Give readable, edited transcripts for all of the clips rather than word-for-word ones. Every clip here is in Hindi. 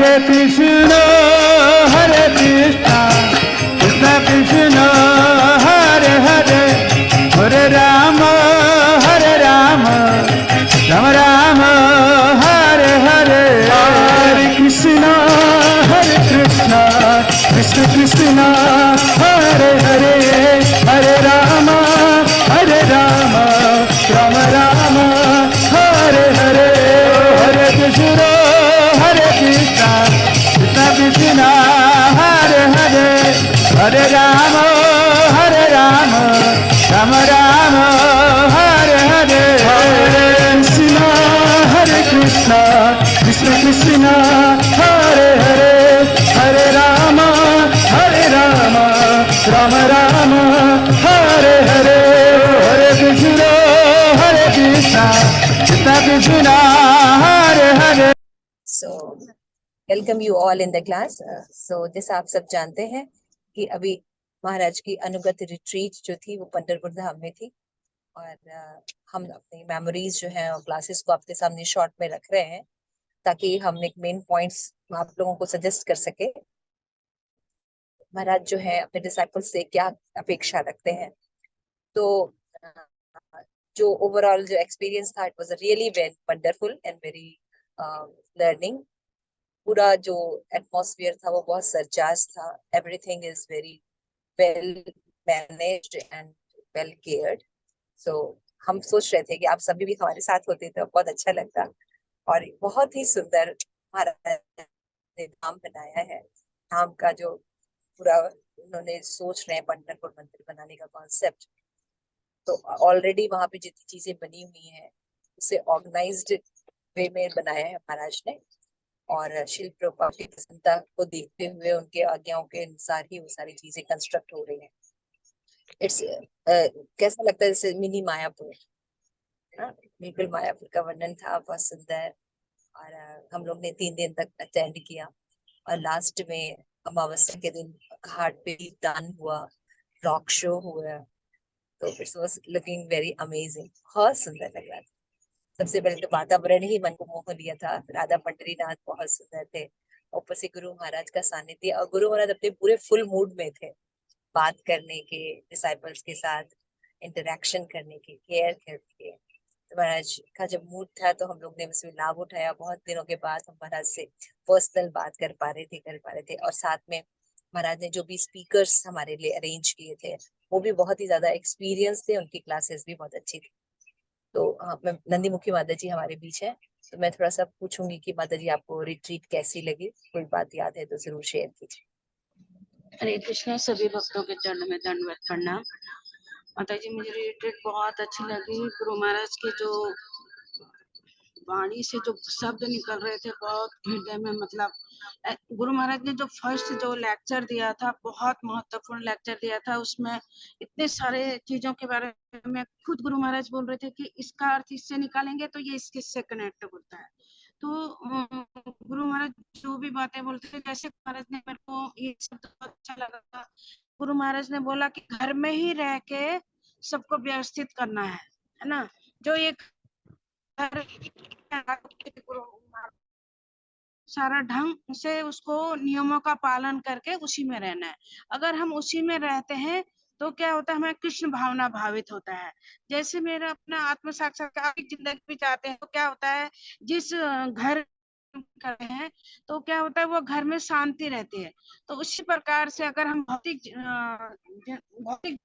Hare Krishna Krishna Krishna Hare Hare Hare Rama Rama Rama Hare Hare Hare Krishna Krishna Krishna Hare Hare Hare Rama Rama Rama Hare Hare Hare Krishna Krishna Krishna Hare Hare Hare Rama Rama Rama Hare Hare Hare Krishna Krishna Hare Hare Hare Rama Rama Rama Hare Hare Hare Krishna Krishna Krishna Hare Hare. So welcome you all in the class. So जैसा आप सब जानते हैं कि अभी महाराज की अनुगत रिट्रीट जो थी वो पंढरपुर धाम में थी और हम अपनी मेमोरीज जो है क्लासेस को आपके सामने शॉर्ट में रख रहे हैं ताकि हम एक मेन पॉइंट्स आप लोगों को सजेस्ट कर सके महाराज जो है अपने डिसाइपल्स से क्या अपेक्षा रखते हैं। तो जो ओवरऑल जो एक्सपीरियंस था it was really very wonderful and very learning. पूरा जो एटमॉस्फेयर था वो बहुत सरचार्ज था। Everything is very well managed and well cared. So हम सोच रहे थे कि आप सभी भी हमारे साथ होते तो बहुत अच्छा लगता। और बहुत ही सुंदर महाराज ने धाम बनाया है। धाम का जो पूरा उन्होंने सोच रहे हैं पंढरपुर मंदिर बनाने का कॉन्सेप्ट, तो ऑलरेडी वहां पे जितनी चीजें बनी हुई हैं उसे ऑर्गेनाइज्ड वे में बनाया है महाराज ने। और शिल प्रभुपाद की प्रसन्नता को देखते हुए उनके आज्ञाओं के अनुसार ही वो सारी चीजें कंस्ट्रक्ट हो रही हैं। इट्स कैसा लगता है जैसे मिनी मायापुर, बिल्कुल मायापुर का वर्णन था, बहुत सुंदर। और हम लोग ने 3 दिन तक अटेंड किया और लास्ट में अमावस्या के दिन घाट पे भी दान हुआ, रॉक शो हुआ। तो it was looking very amazing, बहुत सुंदर लग रहा था। सबसे पहले तो वातावरण ही मन को मोह लिया था। राधा पंडरीनाथ बहुत सुंदर थे, ऊपर से गुरु महाराज का सानिध्य और गुरु महाराज अपने पूरे फुल मूड में थे बात करने के, डिसाइपल्स के साथ इंटरेक्शन करने के, केयर करके। तो महाराज का जब मूड था तो हम लोग ने उसमें लाभ उठाया। बहुत दिनों के बाद हम महाराज से पर्सनल बात कर पा रहे थे और साथ में महाराज ने जो भी स्पीकर्स हमारे लिए अरेंज किए थे वो भी बहुत ही ज्यादा एक्सपीरियंस थे, उनकी क्लासेस भी बहुत अच्छी थी। तो मैं नंदी मुखी माता जी हमारे बीच है, तो मैं थोड़ा सा पूछूंगी कि माता जी आपको रिट्रीट कैसी लगी, कोई बात याद है तो जरूर शेयर कीजिए। हरे कृष्णा। सभी भक्तों के चरणों में दंडवत प्रणाम। माता जी मुझे रिट्रीट बहुत अच्छी लगी। गुरु महाराज के जो वाणी से जो शब्द निकल रहे थे बहुत हृदय में, मतलब गुरु महाराज ने जो फर्स्ट जो लेक्चर दिया था बहुत महत्वपूर्ण लेक्चर दिया था। उसमें इतने सारे चीजों के बारे में खुद गुरु महाराज बोल रहे थे कि इसका अर्थ इससे निकालेंगे तो ये इससे कनेक्ट होता है। तो गुरु महाराज जो भी बातें बोलते थे, जैसे महाराज ने मेरे को ये शब्द बहुत अच्छा लगा। गुरु महाराज ने बोला कि घर में ही रह के सबको व्यवस्थित करना है ना। जो एक सारा ढंग से उसको नियमों का पालन करके उसी में रहना है। अगर हम उसी में रहते हैं तो क्या होता है, हमें कृष्ण भावना भावित होता है। जैसे मेरा अपना आत्म साक्षात्कार की जिंदगी भी चाहते हैं तो क्या होता है, जिस घर करते हैं तो क्या होता है वो घर में शांति रहती है। तो उसी प्रकार से अगर हम भौतिक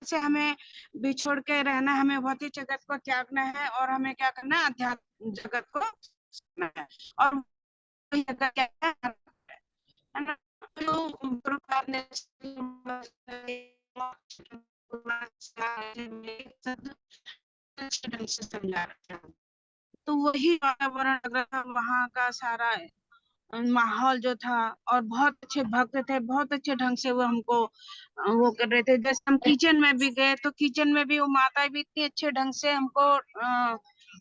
से हमें बिछोड़ के रहना है, हमें भौतिक जगत को त्यागना है और हमें क्या करना है, अध्यात्म जगत को करना है। और क्या है ना, जो प्रभुपाद ने समझा रखा है। तो वही वातावरण लग रहा था, वहाँ का सारा माहौल जो था, और बहुत अच्छे भक्त थे, बहुत अच्छे ढंग से वो हमको वो कर रहे थे। जैसे हम किचन में भी गए तो किचन में भी वो माता भी इतनी अच्छे ढंग से हमको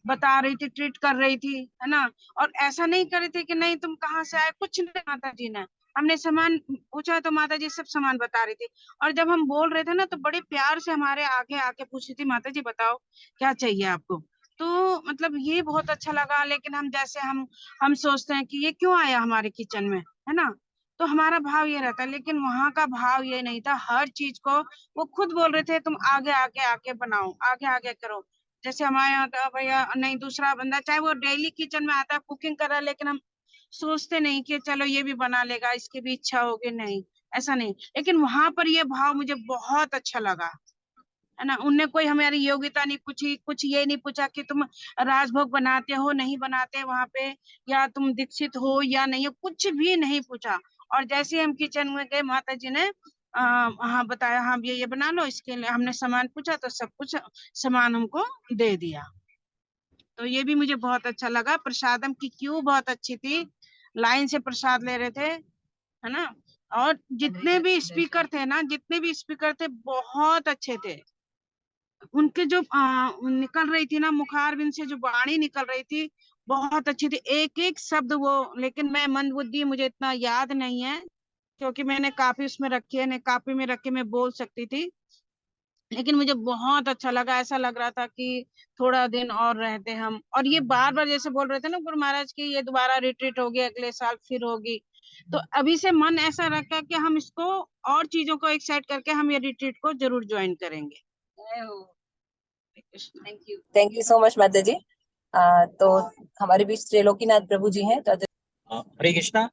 बता रही थी, ट्रीट कर रही थी, है ना। और ऐसा नहीं कर रही थी कि नहीं तुम कहाँ से आए, कुछ नहीं। माता जी ने हमने सामान पूछा तो माता जी सब सामान बता रही थी। और जब हम बोल रहे थे ना तो बड़े प्यार से हमारे आगे आके पूछ रही थी, माता जी बताओ क्या चाहिए आपको। तो मतलब ये बहुत अच्छा लगा। लेकिन हम जैसे हम सोचते हैं कि ये क्यों आया हमारे किचन में, है ना, तो हमारा भाव ये रहता है। लेकिन वहां का भाव ये नहीं था। हर चीज को वो खुद बोल रहे थे, तुम आगे आगे आके बनाओ, आगे आगे करो। जैसे हमारे यहाँ था भैया, नहीं दूसरा बंदा चाहे वो डेली किचन में आता, कुकिंग कर रहा है, लेकिन हम सोचते नहीं कि चलो ये भी बना लेगा, इसकी भी इच्छा होगी, नहीं, ऐसा नहीं। लेकिन वहां पर ये भाव मुझे बहुत अच्छा लगा, है ना। उनने कोई हमारी योग्यता नहीं पूछी, कुछ ये नहीं पूछा कि तुम राजभोग बनाते हो नहीं बनाते वहां पे, या तुम दीक्षित हो या नहीं हो, कुछ भी नहीं पूछा। और जैसे हम किचन में गए, माता जी ने हाँ बताया, हाँ ये बना लो, इसके लिए हमने सामान पूछा तो सब कुछ सामान हमको दे दिया। तो ये भी मुझे बहुत अच्छा लगा। प्रसादम की क्यू बहुत अच्छी थी, लाइन से प्रसाद ले रहे थे, है ना। और जितने भी स्पीकर थे ना, जितने भी स्पीकर थे बहुत अच्छे थे। उनके जो निकल रही थी ना, मुखारबिंद से जो वाणी निकल रही थी, बहुत अच्छी थी, एक एक शब्द वो। लेकिन मैं मंदबुद्धि, मुझे इतना याद नहीं है, क्योंकि मैंने काफी उसमें रखी है, ने काफी में रख के मैं बोल सकती थी। लेकिन मुझे बहुत अच्छा लगा, ऐसा लग रहा था कि थोड़ा दिन और रहते हम। और ये बार बार जैसे बोल रहे थे ना गुरु महाराज की, ये दोबारा रिट्रीट होगी, अगले साल फिर होगी। तो अभी से मन ऐसा रखा कि हम इसको और चीजों को एक साइड करके हम ये रिट्रीट को जरूर ज्वाइन करेंगे। थैंक यू सो मच माता जी। तो हमारे बीच त्रिलोकीनाथ प्रभु जी हैं, तो हरे कृष्णा।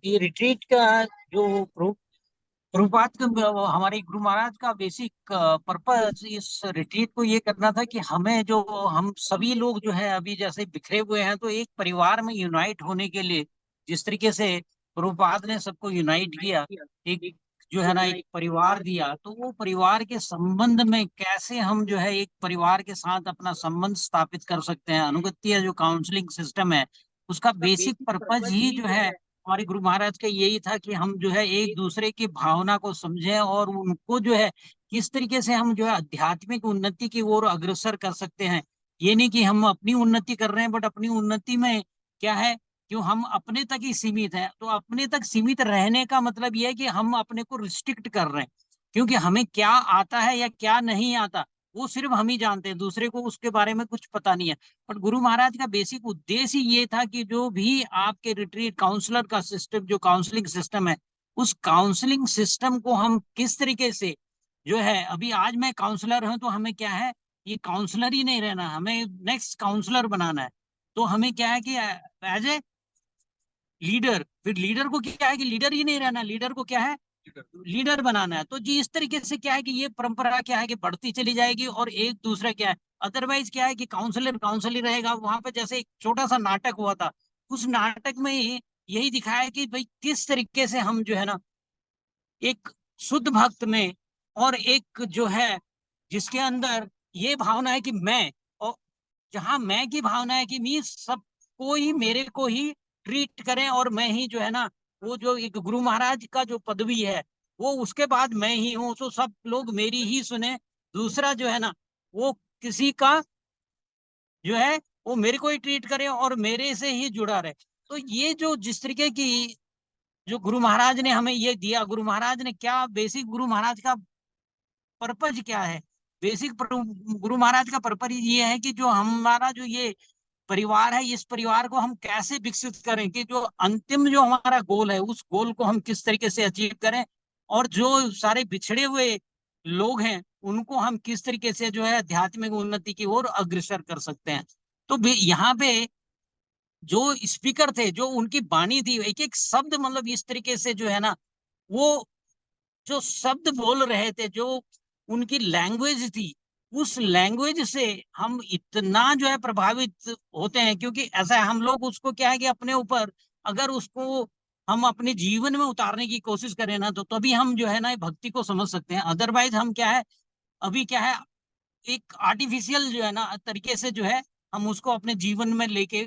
ये रिट्रीट का जो प्रभुपाद का, हमारे गुरु महाराज का बेसिक पर्पस इस रिट्रीट को ये करना था कि हमें, जो हम सभी लोग जो है अभी जैसे बिखरे हुए हैं, तो एक परिवार में यूनाइट होने के लिए जिस तरीके से प्रभुपाद ने सबको यूनाइट किया, एक जो है ना एक परिवार दिया, तो वो परिवार के संबंध में कैसे हम जो है एक परिवार के साथ अपना संबंध स्थापित कर सकते हैं। अनुगत्य जो काउंसलिंग सिस्टम है, उसका बेसिक पर्पज ही जो है हमारे गुरु महाराज का यही था कि हम जो है एक दूसरे की भावना को समझें और उनको जो है किस तरीके से हम जो है आध्यात्मिक उन्नति की ओर अग्रसर कर सकते हैं। ये नहीं कि हम अपनी उन्नति कर रहे हैं, बट अपनी उन्नति में क्या है, क्यों हम अपने तक ही सीमित हैं। तो अपने तक सीमित रहने का मतलब यह है कि हम अपने को रिस्ट्रिक्ट कर रहे हैं, क्योंकि हमें क्या आता है या क्या नहीं आता वो सिर्फ हम ही जानते हैं, दूसरे को उसके बारे में कुछ पता नहीं है। पर गुरु महाराज का बेसिक उद्देश्य ये था कि जो भी आपके रिट्रीट काउंसलर का सिस्टम, जो काउंसलिंग सिस्टम है, उस काउंसलिंग सिस्टम को हम किस तरीके से जो है, अभी आज मैं काउंसलर हूं तो हमें क्या है, ये काउंसलर ही नहीं रहना, हमें नेक्स्ट काउंसलर बनाना है। तो हमें क्या है कि एज ए लीडर, फिर लीडर को क्या है कि लीडर ही नहीं रहना, लीडर को क्या है, लीडर बनाना है। तो जी इस तरीके से क्या है कि ये परंपरा क्या है कि बढ़ती चली जाएगी, और एक दूसरा क्या है, अदरवाइज क्या है कि काउंसलर काउंसलर रहेगा। वहां पे जैसे एक छोटा सा नाटक हुआ था, उस नाटक में ही यही दिखाया कि भाई किस तरीके से हम जो है ना एक शुद्ध भक्त में, और एक जो है जिसके अंदर ये भावना है कि मैं, और जहां मैं की भावना है कि मी सबको ही मेरे को ही ट्रीट करें, और मैं ही जो है ना, वो जो एक गुरु महाराज का जो पदवी है वो उसके बाद मैं ही हूँ, तो सब लोग मेरी ही सुने। दूसरा जो है ना, वो किसी का जो है वो मेरे को ही ट्रीट करे और मेरे से ही जुड़ा रहे। तो ये जो जिस तरीके की जो गुरु महाराज ने हमें ये दिया, गुरु महाराज ने क्या बेसिक, गुरु महाराज का पर्पज क्या है, बेसिक गुरु महाराज का पर्पज ये है कि जो हमारा जो ये परिवार है, इस परिवार को हम कैसे विकसित करें, कि जो अंतिम जो हमारा गोल है उस गोल को हम किस तरीके से अचीव करें, और जो सारे बिछड़े हुए लोग हैं उनको हम किस तरीके से जो है आध्यात्मिक उन्नति की ओर अग्रसर कर सकते हैं। तो यहाँ पे जो स्पीकर थे, जो उनकी वाणी थी, एक एक शब्द मतलब इस तरीके से जो है ना, वो जो शब्द बोल रहे थे, जो उनकी लैंग्वेज थी, उस लैंग्वेज से हम इतना जो है प्रभावित होते हैं। क्योंकि ऐसा है, हम लोग उसको क्या है कि अपने ऊपर अगर उसको हम अपने जीवन में उतारने की कोशिश करें ना, तो तभी हम जो है ना भक्ति को समझ सकते हैं। अदरवाइज हम क्या है, अभी क्या है, एक आर्टिफिशियल जो है ना तरीके से जो है हम उसको अपने जीवन में लेके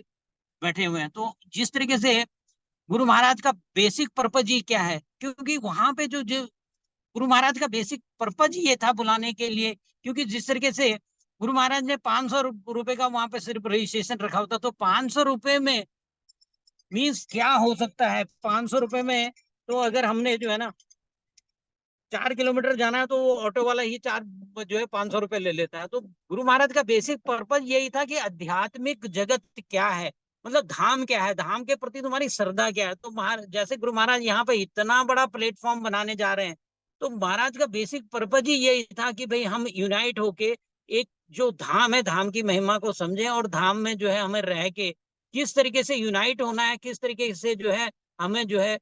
बैठे हुए हैं। तो जिस तरीके से गुरु महाराज का बेसिक पर्पज ही क्या है, क्योंकि वहां पे जो गुरु महाराज का बेसिक पर्पज ये था बुलाने के लिए, क्योंकि जिस तरीके से गुरु महाराज ने 500 रुपए का वहां पे सिर्फ रजिस्ट्रेशन रखा होता, तो 500 रुपए में मीन्स क्या हो सकता है, 500 रुपए में तो अगर हमने जो है ना 4 किलोमीटर जाना है तो वो ऑटो वाला ही 500 रुपए ले लेता है। तो गुरु महाराज का बेसिक पर्पज यही था कि आध्यात्मिक जगत क्या है, मतलब धाम क्या है, धाम के प्रति तुम्हारी श्रद्धा क्या है। तो महाराज जैसे गुरु महाराज यहाँ पे इतना बड़ा प्लेटफॉर्म बनाने जा रहे हैं, तो महाराज का बेसिक पर्पज ही यही था कि भाई हम यूनाइट होके एक जो धाम है, धाम की महिमा को समझें, और धाम में जो है हमें रह के किस तरीके से यूनाइट होना है, किस तरीके से जो है हमें जो है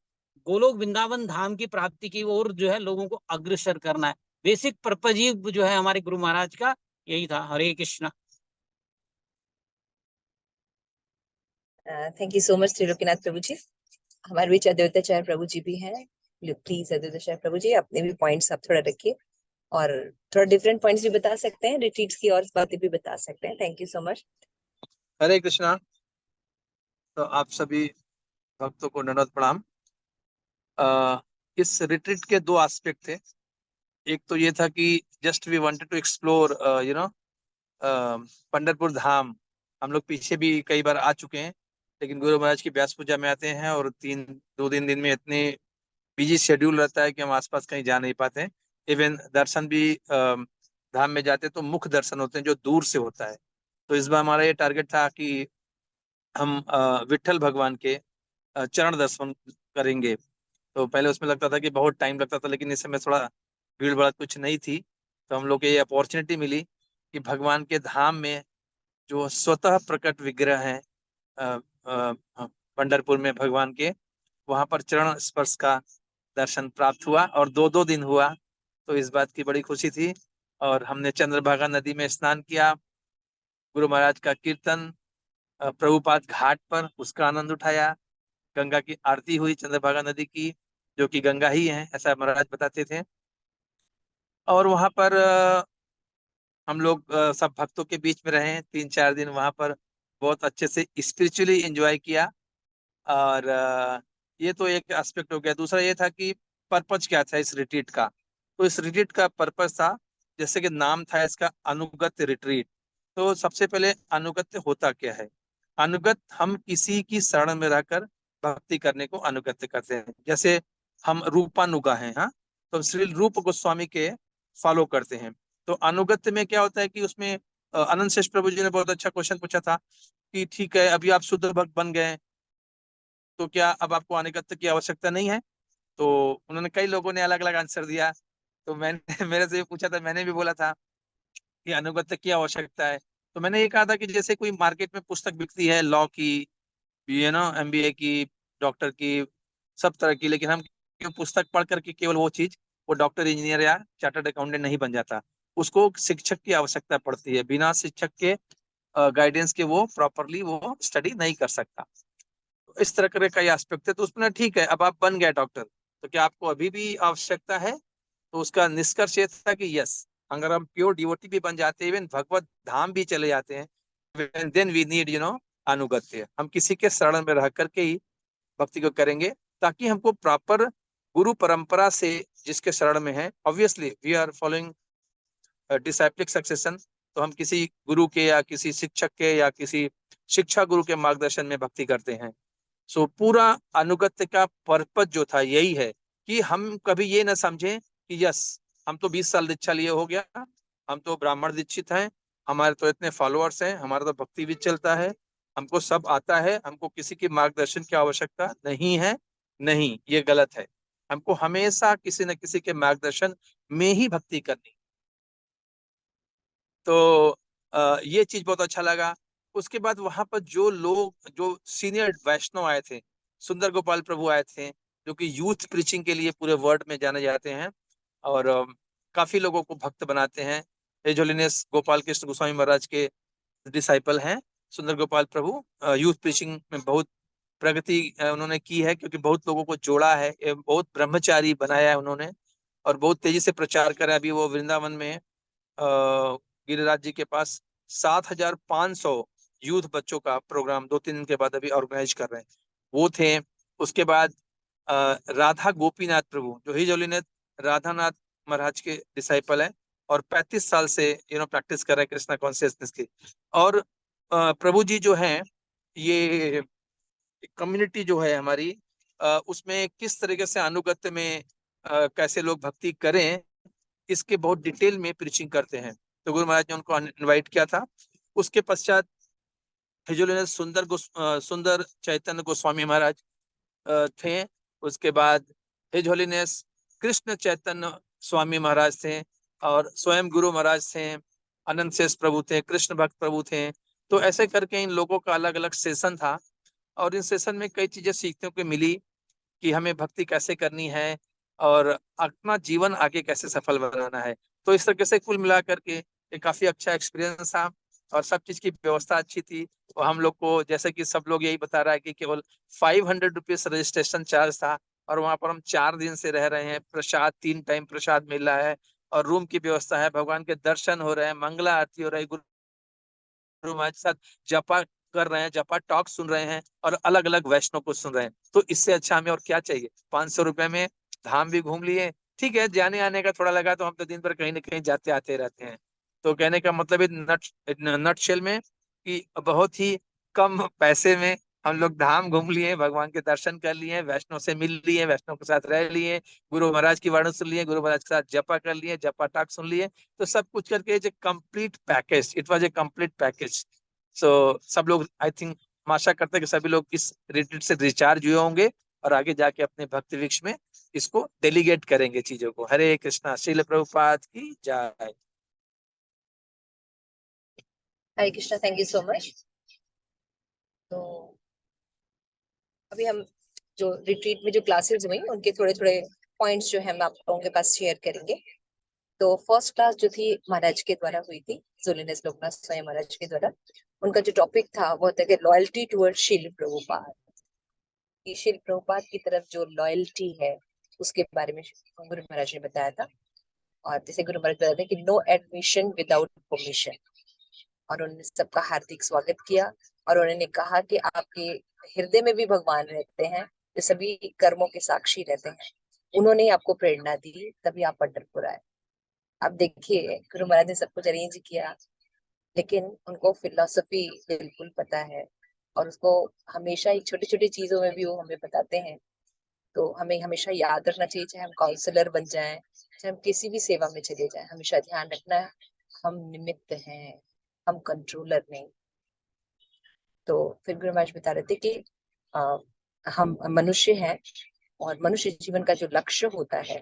गोलोक वृंदावन धाम की प्राप्ति की ओर जो है लोगों को अग्रसर करना है। बेसिक पर्पज ही जो है हमारे गुरु महाराज का यही था। Hare Krishna. Thank you so much Trilokinath Prabhu ji. हमारे बीच अद्वैताचार्य प्रभु जी भी हैं। प्लीज अद्वैताचार्य प्रभु जी अपने भी पॉइंट्स आप थोड़ा रखिए और थोड़ा डिफरेंट पॉइंट्स भी बता सकते हैं, रिट्रीट्स की और बातें भी बता सकते हैं। Thank you so much. Hare Krishna. तो आप सभी भक्तों को दंडवत प्रणाम। इस रिट्रीट के दो एस्पेक्ट थे। एक तो ये था कि just we wanted to explore Pandharpur Dham. हम लोग पीछे भी कई बार आ चुके हैं, लेकिन गुरु महाराज की व्यास पूजा में आते हैं और 2-3 दिन में इतने बिजी शेड्यूल रहता है कि हम आसपास कहीं जा नहीं पाते हैं। इवन दर्शन भी धाम में जाते तो मुख्य दर्शन होते हैं जो दूर से होता है। तो इस बार हमारा ये टारगेट था कि हम विट्ठल भगवान के चरण दर्शन करेंगे। तो पहले उसमें लगता था कि बहुत टाइम लगता था, लेकिन इस समय थोड़ा भीड़ भाड़ कुछ नहीं थी। तो हम लोग को ये अपॉर्चुनिटी मिली कि भगवान के धाम में जो स्वतः प्रकट विग्रह है पंढरपुर में भगवान के, वहां पर चरण स्पर्श का दर्शन प्राप्त हुआ और 2-2 दिन हुआ। तो इस बात की बड़ी खुशी थी। और हमने चंद्रभागा नदी में स्नान किया, गुरु महाराज का कीर्तन प्रभुपाद घाट पर उसका आनंद उठाया। गंगा की आरती हुई चंद्रभागा नदी की, जो कि गंगा ही है ऐसा महाराज बताते थे। और वहां पर हम लोग सब भक्तों के बीच में रहे 3-4 दिन, वहां पर बहुत अच्छे से स्पिरिचुअली एंजॉय किया। और ये तो एक एस्पेक्ट हो गया। दूसरा ये था कि पर्पज क्या था इस रिट्रीट का। तो इस रिट्रीट का पर्पज था, जैसे कि नाम था इसका, अनुगत्य रिट्रीट। तो सबसे पहले अनुगत्य होता क्या है? अनुगत हम किसी की शरण में रहकर भक्ति करने को अनुगत्य करते हैं। जैसे हम रूपानुगा हैं, हाँ, तो श्री रूप गोस्वामी के फॉलो करते हैं। तो अनुगत्य में क्या होता है कि उसमें अनंत शेष प्रभु जी ने बहुत अच्छा क्वेश्चन पूछा था कि ठीक है, अभी आप शुद्ध भक्त बन गए, तो क्या अब आपको अनुगत्य की आवश्यकता नहीं है? तो उन्होंने, कई लोगों ने अलग अलग आंसर दिया। तो मैंने मेरे से पूछा था, मैंने भी बोला था कि अनुगत्य की आवश्यकता है। तो मैंने ये कहा था कि जैसे कोई मार्केट में पुस्तक बिकती है, लॉ की, MBA की, डॉक्टर की, सब तरह की, लेकिन हम क्यों पुस्तक पढ़ करके केवल वो चीज, वो डॉक्टर, इंजीनियर या चार्टर्ड अकाउंटेंट नहीं बन जाता। उसको शिक्षक की आवश्यकता पड़ती है। बिना शिक्षक के गाइडेंस के वो प्रॉपरली वो स्टडी नहीं कर सकता। तो इस तरह के कई एस्पेक्ट थे। तो उसमें ठीक है, अब आप बन गए डॉक्टर, तो क्या आपको अभी भी आवश्यकता है? तो उसका निष्कर्ष ये था कि यस, अगर हम प्योर डिवोटी भी बन जाते हैं, इवन भगवत धाम भी चले जाते हैं, देन वी नीड अनुगत्य। हम किसी के शरण में रह करके ही भक्ति को करेंगे, ताकि हमको प्रॉपर गुरु परंपरा से जिसके शरण में है, obviously we are following disciplic succession, तो हम किसी गुरु के या किसी शिक्षक के या किसी शिक्षा गुरु के मार्गदर्शन में भक्ति करते हैं। सो पूरा अनुगत्य का पर्पज जो था यही है कि हम कभी ये ना समझें कि यस, हम तो 20 साल दीक्षा लिए हो गया, हम तो ब्राह्मण दीक्षित हैं, हमारे तो इतने फॉलोअर्स हैं, हमारा तो भक्ति भी चलता है, हमको सब आता है, हमको किसी की मार्गदर्शन की आवश्यकता नहीं है। नहीं, ये गलत है। हमको हमेशा किसी न किसी के मार्गदर्शन में ही भक्ति करनी। तो ये चीज बहुत अच्छा लगा। उसके बाद वहां पर जो लोग, जो सीनियर वैष्णव आए थे, सुंदर गोपाल प्रभु आए थे, जो कि यूथ प्रीचिंग के लिए पूरे वर्ल्ड में जाने जाते हैं और काफी लोगों को भक्त बनाते हैं। हिज होलीनेस गोपाल कृष्ण गोस्वामी महाराज के डिसाइपल हैं सुंदर गोपाल प्रभु। यूथ प्रीचिंग में बहुत प्रगति उन्होंने की है, क्योंकि बहुत लोगों को जोड़ा है, बहुत ब्रह्मचारी बनाया है उन्होंने और बहुत तेजी से प्रचार करा। अभी वो वृंदावन में गिरिराज जी के पास 7,500 यूथ बच्चों का प्रोग्राम 2-3 दिन के बाद अभी ऑर्गेनाइज कर रहे हैं, वो थे। उसके बाद राधा गोपीनाथ प्रभु, जो हिज होलीनेस राधानाथ महाराज के डिसाइपल है और 35 साल से प्रैक्टिस कर रहे हैं कृष्णा कॉन्शियसनेस की। और प्रभु जी जो हैं, ये कम्युनिटी जो है हमारी, उसमें किस तरीके से अनुगत्य में कैसे लोग भक्ति करें, इसके बहुत डिटेल में प्रीचिंग करते हैं। तो गुरु महाराज ने उनको इनवाइट किया था। उसके पश्चात हिजोलिनस सुंदर चैतन्य गोस्वामी महाराज थे। उसके बाद हिज होलीनेस कृष्ण चैतन्य स्वामी महाराज थे, और स्वयं गुरु महाराज थे, अनंत शेष प्रभु थे, कृष्ण भक्त प्रभु थे। तो ऐसे करके इन लोगों का अलग अलग सेशन था, और इन सेशन में कई चीजें सीखने को मिली कि हमें भक्ति कैसे करनी है और अपना जीवन आगे कैसे सफल बनाना है। तो इस तरीके से कुल मिलाकर के ये काफी अच्छा एक्सपीरियंस था, और सब चीज की व्यवस्था अच्छी थी। और हम लोग को, जैसे कि सब लोग यही बता रहा है कि केवल 500 रुपीज रजिस्ट्रेशन चार्ज था, और वहां पर हम 4 दिन से रह रहे हैं। प्रसाद 3 टाइम प्रसाद मिल रहा है, और रूम की व्यवस्था है, भगवान के दर्शन हो रहे हैं, मंगला आरती हो रही है, गुरु महाराज के साथ जपा कर रहे हैं, जपा टॉक सुन रहे हैं, और अलग अलग वैष्णव को सुन रहे हैं। तो इससे अच्छा हमें और क्या चाहिए। 500 रुपए में धाम भी घूम लिए। ठीक है, जाने आने का थोड़ा लगा, तो हम तो दिन भर कहीं ना कहीं जाते आते रहते हैं। तो कहने का मतलब नट शेल में कि बहुत ही कम पैसे में हम लोग धाम घूम लिए, भगवान के दर्शन कर लिए, वैष्णव से मिल लिए, वैष्णव के साथ रह लिए, गुरु महाराज की वाणी सुन लिए, गुरु महाराज के साथ जपा कर लिए, जपा टाक सुन लिए। तो सब कुछ करके complete package, it was a complete package. So सब लोग, आई थिंक, आशा करते हैं कि सभी लोग इस रिट्रीट से रिचार्ज हुए होंगे, और आगे जाके अपने भक्ति वृक्ष में इसको डेलीगेट करेंगे चीजों को। हरे कृष्णा। श्रील प्रभुपाद की जय। Hare Krishna, thank you so much. तो अभी हम जो रिट्रीट में जो क्लासेस हुई उनके थोड़े थोड़े पॉइंट्स जो है हम आप लोगों के पास शेयर करेंगे। तो फर्स्ट क्लास जो थी महाराज के द्वारा हुई थी, होलीनेस लोकनाथ स्वयं महाराज के द्वारा, उनका जो टॉपिक था वो था कि लॉयल्टी टुवर्ड शील प्रभुपाद। कि शील प्रभुपाद की तरफ जो लॉयल्टी है उसके बारे में गुरु महाराज ने बताया था। और जैसे गुरु महाराज बताते हैं कि नो एडमिशन विदाउट परमिशन। और उन्होंने सबका हार्दिक स्वागत किया, और उन्होंने कहा कि आपके हृदय में भी भगवान रहते हैं, जो सभी कर्मों के साक्षी रहते हैं। उन्होंने आपको प्रेरणा दी, तभी आप पंढरपुर आए। अब देखिए, गुरु महाराज ने सब कुछ अरेंज किया, लेकिन उनको फिलॉसफी बिल्कुल पता है, और उसको हमेशा एक छोटी छोटी चीजों में भी वो हमें बताते हैं। तो हमें हमेशा याद रखना चाहिए, चाहे हम काउंसलर बन जाएं, चाहे हम किसी भी सेवा में चले जाएं, हमेशा ध्यान रखना है हम निमित्त हैं, हम कंट्रोलर नहीं। तो फिर गुरु महाराज बता रहे थे कि हम मनुष्य हैं, और मनुष्य जीवन का जो लक्ष्य होता है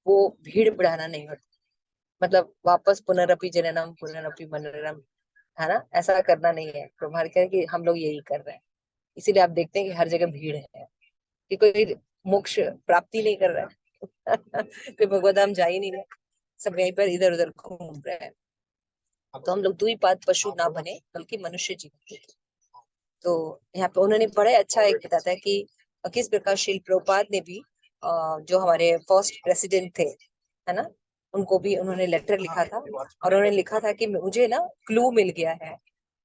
वो भीड़ बढ़ाना नहीं होता। मतलब वापस पुनरअपि जननम पुनरअपि मननम, है ना, ऐसा करना नहीं है। तो महाराज कह रहे कि हम लोग यही कर रहे हैं। इसीलिए आप देखते हैं कि हर जगह भीड़ है, कि कोई मोक्ष प्राप्ति नहीं कर रहा है कोई भगवत धाम जा ही नहीं रहा, सब यहीं पर इधर उधर घूम रहे हैं। तो हम लोग द्विपाद पशु ना बने, बल्कि मनुष्य जीवन। तो यहाँ पे उन्होंने बड़े अच्छा एक बताता है कि किस प्रकार शील प्रभुपाद ने भी जो हमारे फर्स्ट प्रेसिडेंट थे, है ना, उनको भी उन्होंने लेटर लिखा था, और उन्होंने लिखा था कि मुझे ना क्लू मिल गया है।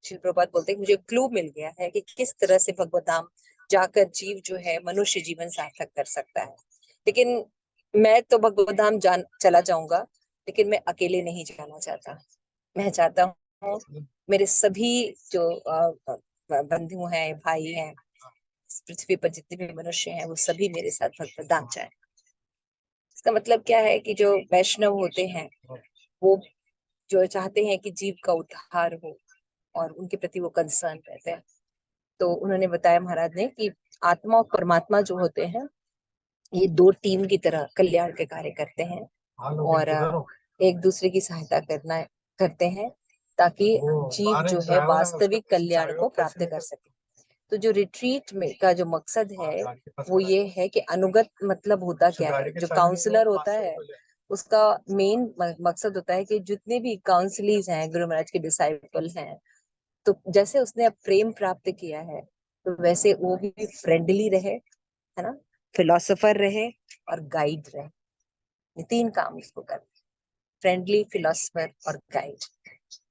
शील प्रभुपाद बोलते हैं मुझे क्लू मिल गया है कि किस तरह से भगवत धाम जाकर जीव जो है मनुष्य जीवन सार्थक कर सकता है। लेकिन मैं तो भगवत धाम चला जाऊंगा, लेकिन मैं अकेले नहीं जाना चाहता। मैं चाहता हूँ मेरे सभी जो बंधु हैं, भाई हैं, इस पृथ्वी पर जितने भी मनुष्य हैं, वो सभी मेरे साथ भगवत धाम जाए। इसका मतलब क्या है कि जो वैष्णव होते हैं वो जो चाहते हैं कि जीव का उद्धार हो, और उनके प्रति वो कंसर्न रहते हैं। तो उन्होंने बताया महाराज ने कि आत्मा और परमात्मा जो होते हैं, ये दो टीम की तरह कल्याण के कार्य करते हैं, और एक दूसरे की सहायता करते हैं, ताकि जीव जो है वास्तविक कल्याण को प्राप्त कर सके। तो जो रिट्रीट में का जो मकसद है वो ये है कि अनुगत मतलब होता क्या है, जो काउंसलर होता है उसका मेन मकसद होता है कि जितने भी काउंसलीज हैं, गुरु महाराज के डिसाइपल हैं, तो जैसे उसने अब प्रेम प्राप्त किया है, तो वैसे वो भी फ्रेंडली रहे, है ना, फिलोसोफर रहे और गाइड रहे। ये तीन काम उसको कर, फ्रेंडली, फिलोसोफर और गाइड।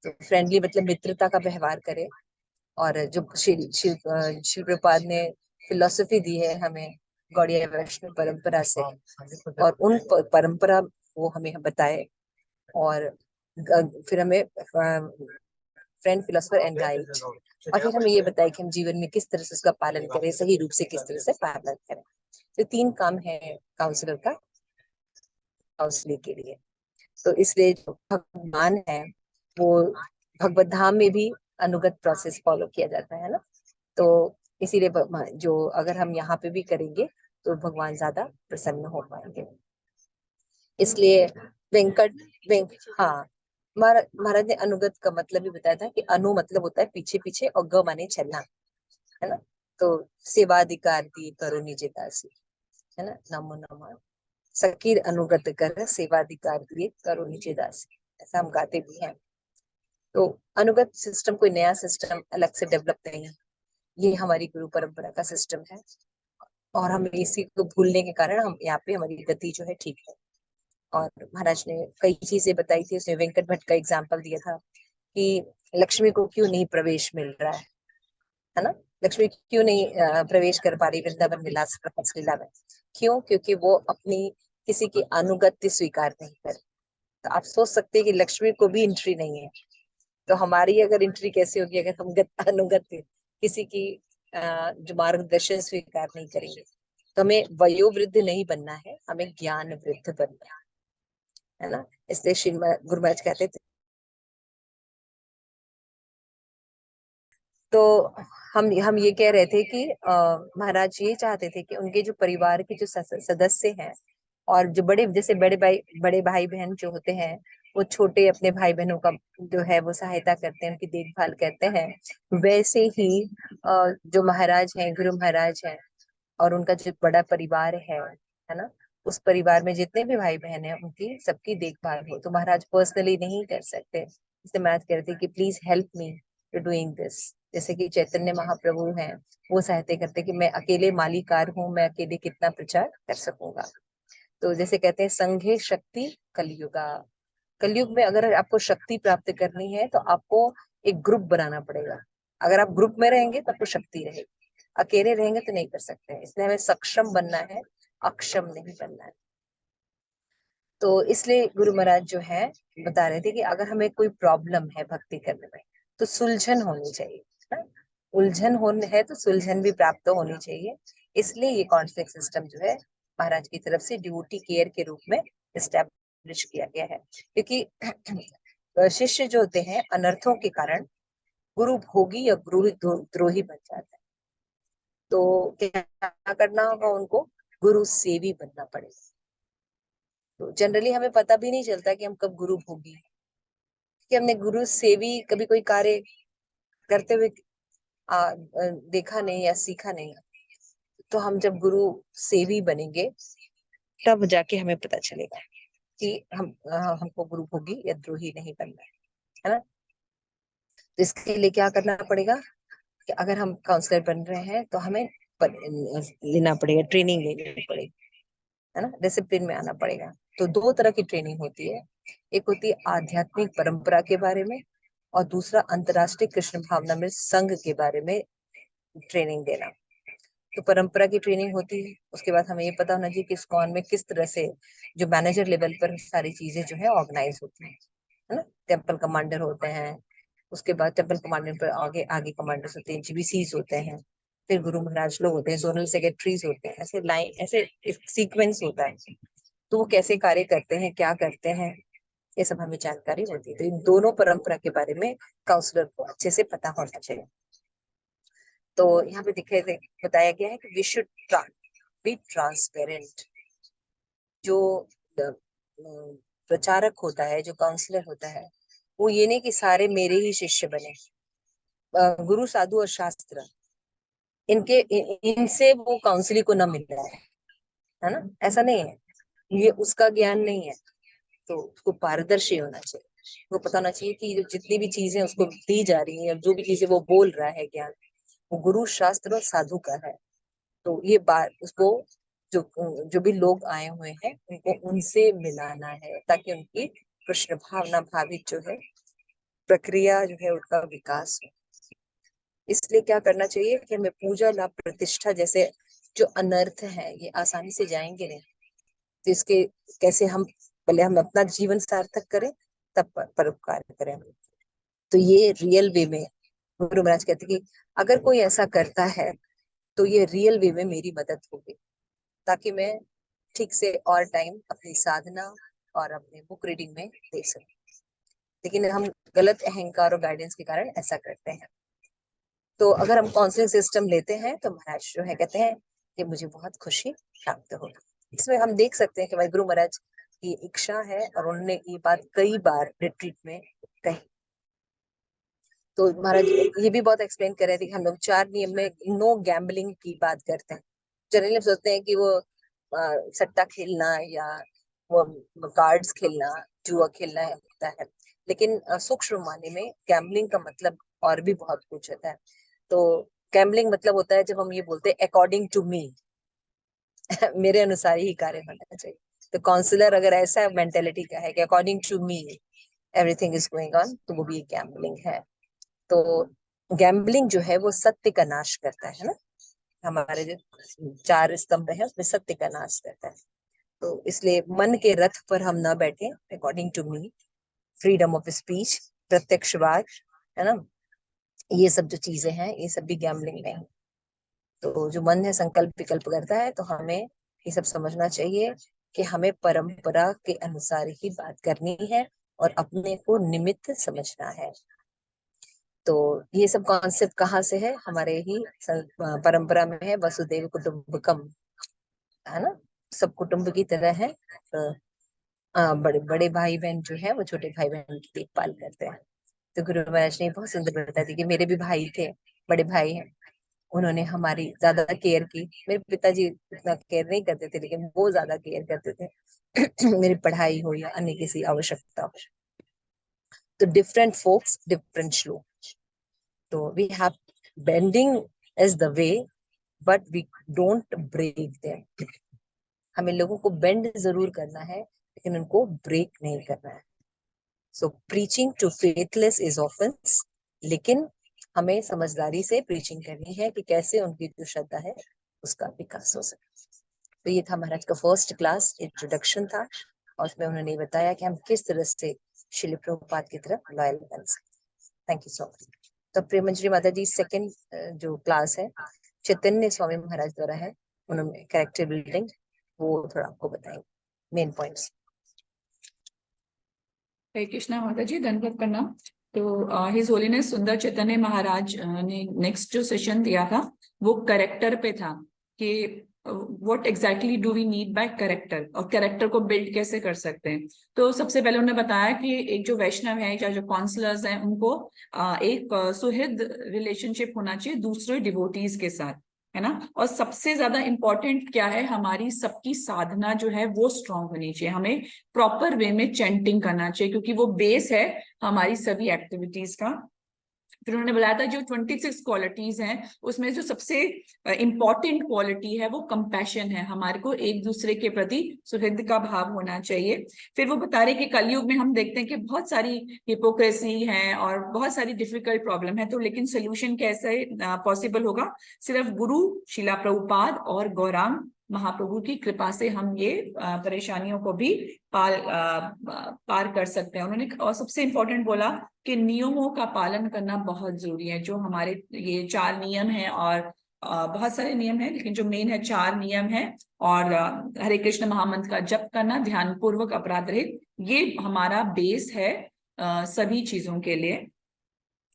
तो फ्रेंडली मतलब मित्रता का व्यवहार करे, और जो शिल प्रभुपाद ने फिलोसफी दी है हमें गौड़ीय वैष्णव परंपरा से, और उन परंपरा वो हमें बताए, और फिर हमें फ्रेंड, फिलोसफर एंड गाइड, और फिर हमें ये बताया कि हम जीवन में किस तरह से उसका पालन करें, सही रूप से किस तरह से पालन करें। तो तीन काम है काउंसलर का, काउंसलिंग के लिए। तो इसलिए जो भगवान है वो भगवत धाम में भी अनुगत प्रोसेस फॉलो किया जाता है ना। तो इसीलिए जो अगर हम यहाँ पे भी करेंगे तो भगवान ज्यादा प्रसन्न हो पाएंगे। इसलिए वेंकट हाँ, महाराज ने अनुगत का मतलब भी बताया था कि अनु मतलब होता है पीछे पीछे और ग माने चलना, है ना। तो सेवाधिकार दिए करो निज दासी, है ना। नमो नमः सकीर अनुगत कर सेवाधिकार दिए करो निज दासी, ऐसा हम गाते भी हैं। तो अनुगत सिस्टम कोई नया सिस्टम अलग से डेवलप नहीं है, ये हमारी गुरु परंपरा का सिस्टम है। और हम इसी को भूलने के कारण हम यहाँ पे हमारी गति जो है ठीक है। और महाराज ने कई चीजें बताई थी, उसने वेंकट भट्ट का एग्जाम्पल दिया था कि लक्ष्मी को क्यों नहीं प्रवेश मिल रहा है ना। लक्ष्मी क्यों नहीं प्रवेश कर पा रही वृंदावन विलास रस लीला में, क्यों? क्योंकि वो अपनी किसी की अनुगत्य स्वीकार नहीं कर। तो आप सोच सकते हैं कि लक्ष्मी को भी एंट्री नहीं है, तो हमारी अगर एंट्री कैसे होगी अगर हम अनुगत्य किसी की जो मार्गदर्शन स्वीकार नहीं करेंगे। तो हमें वयोवृद्ध नहीं बनना है, हमें ज्ञान वृद्ध बनना है ना। इसलिए श्री गुरु महाराज कहते थे। तो हम ये कह रहे थे कि महाराज ये चाहते थे कि उनके जो परिवार के जो सदस्य हैं और जो बड़े जैसे बड़े भाई बहन जो होते हैं वो छोटे अपने भाई बहनों का जो है वो सहायता करते हैं, उनकी देखभाल करते हैं, वैसे ही जो महाराज हैं, गुरु महाराज हैं और उनका जो बड़ा परिवार है ना, उस परिवार में जितने भी भाई बहन हैं उनकी सबकी देखभाल हो। तो महाराज पर्सनली नहीं कर सकते, इसलिए महाराज कहते हैं कि please help me to doing this. जैसे कि चैतन्य महाप्रभु हैं, वो सहायता करते कि मैं अकेले मालिकार हूँ, मैं अकेले कितना प्रचार कर सकूंगा। तो जैसे कहते हैं संघे शक्ति कलयुगा, कलयुग में अगर आपको शक्ति प्राप्त करनी है तो आपको एक ग्रुप बनाना पड़ेगा। अगर आप ग्रुप में रहेंगे तो आपको शक्ति रहेगी, अकेले रहेंगे तो नहीं कर सकते। इसलिए हमें सक्षम बनना है, अक्षम नहीं बनना है। तो इसलिए गुरु महाराज जो है बता रहे थे कि अगर हमें कोई प्रॉब्लम है भक्ति करने में तो सुलझन होनी चाहिए ना। उलझन होने है तो सुलझन भी प्राप्त होनी चाहिए। इसलिए ये कॉन्फ्लिक्ट सिस्टम जो है महाराज की तरफ से ड्यूटी केयर के रूप में एस्टैब्लिश किया गया है। क्योंकि शिष्य जो होते हैं अनर्थों के कारण गुरु भोगी या गुरु द्रोही बन जाता है। तो क्या करना होगा उनको? गुरु सेवी बनना पड़ेगा। तो जनरली हमें पता भी नहीं चलता कि हम कब गुरु भोगी हैं, कि हमने गुरु सेवी कभी कोई कार्य करते हुए देखा नहीं या सीखा नहीं। तो हम जब गुरु सेवी बनेंगे तब जाके हमें पता चलेगा कि हमको गुरु भोगी या द्रोही नहीं बनना है ना। तो इसके लिए क्या करना पड़ेगा कि अगर हम काउंसलर बन रहे हैं तो हमें लेना पड़ेगा, ट्रेनिंग लेनी पड़ेगी, है ना। डिसिप्लिन में आना पड़ेगा। तो दो तरह की ट्रेनिंग होती है, एक होती है आध्यात्मिक परंपरा के बारे में और दूसरा अंतरराष्ट्रीय कृष्ण भावना में संघ के बारे में ट्रेनिंग देना। तो परंपरा की ट्रेनिंग होती है, उसके बाद हमें ये पता होना चाहिए कि इस्कॉन में किस तरह से जो मैनेजर लेवल पर सारी चीजें जो है ऑर्गेनाइज होती है ना। टेम्पल कमांडर होते हैं, उसके बाद टेम्पल कमांडर पर आगे आगे कमांडर्स होते हैं, जीबीसीज होते हैं, फिर गुरु महाराज लोग होते हैं, जोनल सेक्रेटरीज होते हैं, ऐसे लाइन ऐसे सीक्वेंस होता है। तो वो कैसे कार्य करते हैं, क्या करते हैं, ये सब हमें जानकारी होती है। तो इन दोनों परंपरा के बारे में काउंसलर को अच्छे से पता होना चाहिए। तो यहाँ पे बताया गया है कि वी शुड बी ट्रांसपेरेंट। जो प्रचारक होता है, जो काउंसलर होता है, वो ये नहीं कि सारे मेरे ही शिष्य बने। गुरु साधु और शास्त्र इनसे वो काउंसलिंग को न मिल रहा है ना, ऐसा नहीं है। ये उसका ज्ञान नहीं है, तो उसको पारदर्शी होना चाहिए। वो पता होना चाहिए कि जितनी भी चीजें उसको दी जा रही हैं, जो भी चीजें वो बोल रहा है ज्ञान, वो गुरु शास्त्र और साधु का है। तो ये बात उसको जो जो भी लोग आए हुए हैं उनको उनसे मिलाना है, ताकि उनकी कृष्ण भावना भावित जो है प्रक्रिया जो है उनका विकास हो। इसलिए क्या करना चाहिए कि हमें पूजा लाभ प्रतिष्ठा जैसे जो अनर्थ है ये आसानी से जाएंगे नहीं। तो इसके कैसे हम पहले हम अपना जीवन सार्थक करें तब परोपकार करें। तो ये रियल वे में गुरु महाराज कहते कि अगर कोई ऐसा करता है तो ये रियल वे में मेरी मदद होगी, ताकि मैं ठीक से और टाइम अपनी साधना और अपने बुक रीडिंग में दे सकें। लेकिन हम गलत अहंकार और गाइडेंस के कारण ऐसा करते हैं। तो अगर हम काउंसलिंग सिस्टम लेते हैं तो महाराज जो है कहते हैं कि मुझे बहुत खुशी प्राप्त होगी। इसमें हम देख सकते हैं कि भाई गुरु महाराज की इच्छा है और उन्होंने ये बात कई बार रिट्रीट में कही। तो महाराज ये भी बहुत एक्सप्लेन कर रहे थे कि हम लोग 4 नियम में नो गैम्बलिंग की बात करते हैं। जनरली हम सोचते हैं कि वो सट्टा खेलना या वो कार्ड्स खेलना, जुआ खेलना होता है, लेकिन सूक्ष्म माने में गैम्बलिंग का मतलब और भी बहुत कुछ होता है। तो गैम्बलिंग मतलब होता है जब हम ये बोलते हैं अकॉर्डिंग टू मी, मेरे अनुसार ही कार्य होना चाहिए। तो काउंसलर अगर ऐसा मेंटेलिटी का है कि according to me everything is going on, तो वो भी एक गैम्बलिंग है। तो गैम्बलिंग जो है वो सत्य का नाश करता है ना। हमारे जो 4 स्तंभ है उसमें सत्य का नाश करता है। तो इसलिए मन के रथ पर हम ना बैठे, according to me, freedom of speech, प्रत्यक्षवाद, है ना, ये सब जो चीजें हैं ये सब भी गैम्बलिंग में है। तो जो मन है संकल्प विकल्प करता है, तो हमें ये सब समझना चाहिए कि हमें परंपरा के अनुसार ही बात करनी है और अपने को निमित्त समझना है। तो ये सब कॉन्सेप्ट कहाँ से है? हमारे ही परंपरा में है, वसुदेव कुटुंबकम, है ना, सब कुटुंब की तरह है। बड़े बड़े भाई बहन जो है वो छोटे भाई बहन की देखभाल करते हैं। तो गुरु महाराज ने बहुत सुंदर बताया थी कि मेरे भी भाई थे, बड़े भाई हैं, उन्होंने हमारी ज्यादा केयर की। मेरे पिताजी इतना केयर नहीं करते थे, लेकिन वो ज्यादा केयर करते थे मेरी पढ़ाई हो या अन्य किसी आवश्यकता हो। तो डिफरेंट फोक्स डिफरेंट श्लोक, तो we have bending is the way but we don't break them. हमें लोगों को बेंड जरूर करना है लेकिन उनको ब्रेक नहीं करना है। So preaching to faithless is offence, लेकिन हमें समझदारी से प्रीचिंग करनी है कि कैसे उनकी जो श्रद्धा है उसका विकास हो सके। तो ये था महाराज का फर्स्ट क्लास इंट्रोडक्शन था, और उसमें उन्होंने बताया कि हम किस तरह से श्रील प्रभुपाद की तरफ लॉयल बन सकते। Thank you so much. तो प्रेमंजलि माता जी सेकंड जो क्लास है चैतन्य स्वामी महाराज द्वारा है, उन्होंने कैरेक्टर बिल्डिंग वो थोड़ा आपको बताएंगे मेन पॉइंट्स। हरे कृष्णा माता जी, धन्यवाद करना। तो हिज होलीनेस सुंदर चैतन्य महाराज ने नेक्स्ट जो सेशन दिया था वो करेक्टर पे था कि what exactly do we need by character, और करेक्टर को बिल्ड कैसे कर सकते हैं। तो सबसे पहले उन्होंने बताया कि एक जो वैष्णव है या जो काउंसलर्स हैं उनको एक सुहृद रिलेशनशिप होना चाहिए दूसरे डिवोटीज के साथ, है ना। और सबसे ज्यादा इम्पोर्टेंट क्या है, हमारी सबकी साधना जो है वो स्ट्रांग होनी चाहिए। हमें प्रॉपर वे में चैंटिंग करना चाहिए क्योंकि वो बेस है हमारी सभी एक्टिविटीज का। फिर उन्होंने बताया था जो 26 क्वालिटीज हैं उसमें जो सबसे इंपॉर्टेंट क्वालिटी है वो कंपैशन है। हमारे को एक दूसरे के प्रति सुहृद का भाव होना चाहिए। फिर वो बता रहे कि कलयुग में हम देखते हैं कि बहुत सारी हिपोक्रेसी है और बहुत सारी डिफिकल्ट प्रॉब्लम है, तो लेकिन सोल्यूशन कैसे पॉसिबल होगा? सिर्फ गुरु शिला प्रभुपाद और गौरांग महाप्रभु की कृपा से हम ये परेशानियों को भी पार कर सकते हैं। उन्होंने और सबसे इम्पोर्टेंट बोला कि नियमों का पालन करना बहुत जरूरी है। जो हमारे ये 4 नियम हैं और बहुत सारे नियम हैं, लेकिन जो मेन है 4 नियम है, और हरे कृष्ण महामंत्र का जप करना ध्यान पूर्वक अपराध रहित, ये हमारा बेस है सभी चीजों के लिए।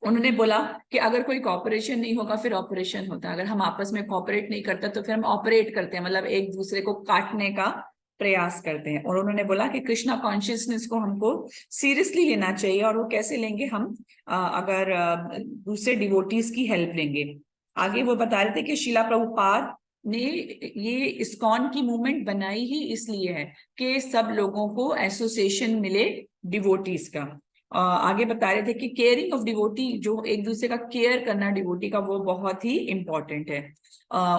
उन्होंने बोला कि अगर कोई कॉपरेशन नहीं होगा फिर ऑपरेशन होता है। अगर हम आपस में कॉपरेट नहीं करते तो फिर हम ऑपरेट करते हैं, मतलब एक दूसरे को काटने का प्रयास करते हैं। और उन्होंने बोला कि कृष्णा कॉन्शियसनेस को हमको सीरियसली लेना चाहिए, और वो कैसे लेंगे? हम अगर दूसरे डिवोटीज की हेल्प लेंगे। आगे वो बता रहे थे कि शिला प्रभुपाद ने ये इस्कॉन की मूवमेंट बनाई ही इसलिए है कि सब लोगों को एसोसिएशन मिले डिवोटीज का। आगे बता रहे थे कि केयरिंग ऑफ डिवोटी, जो एक दूसरे का केयर करना डिवोटी का, वो बहुत ही इम्पोर्टेंट है।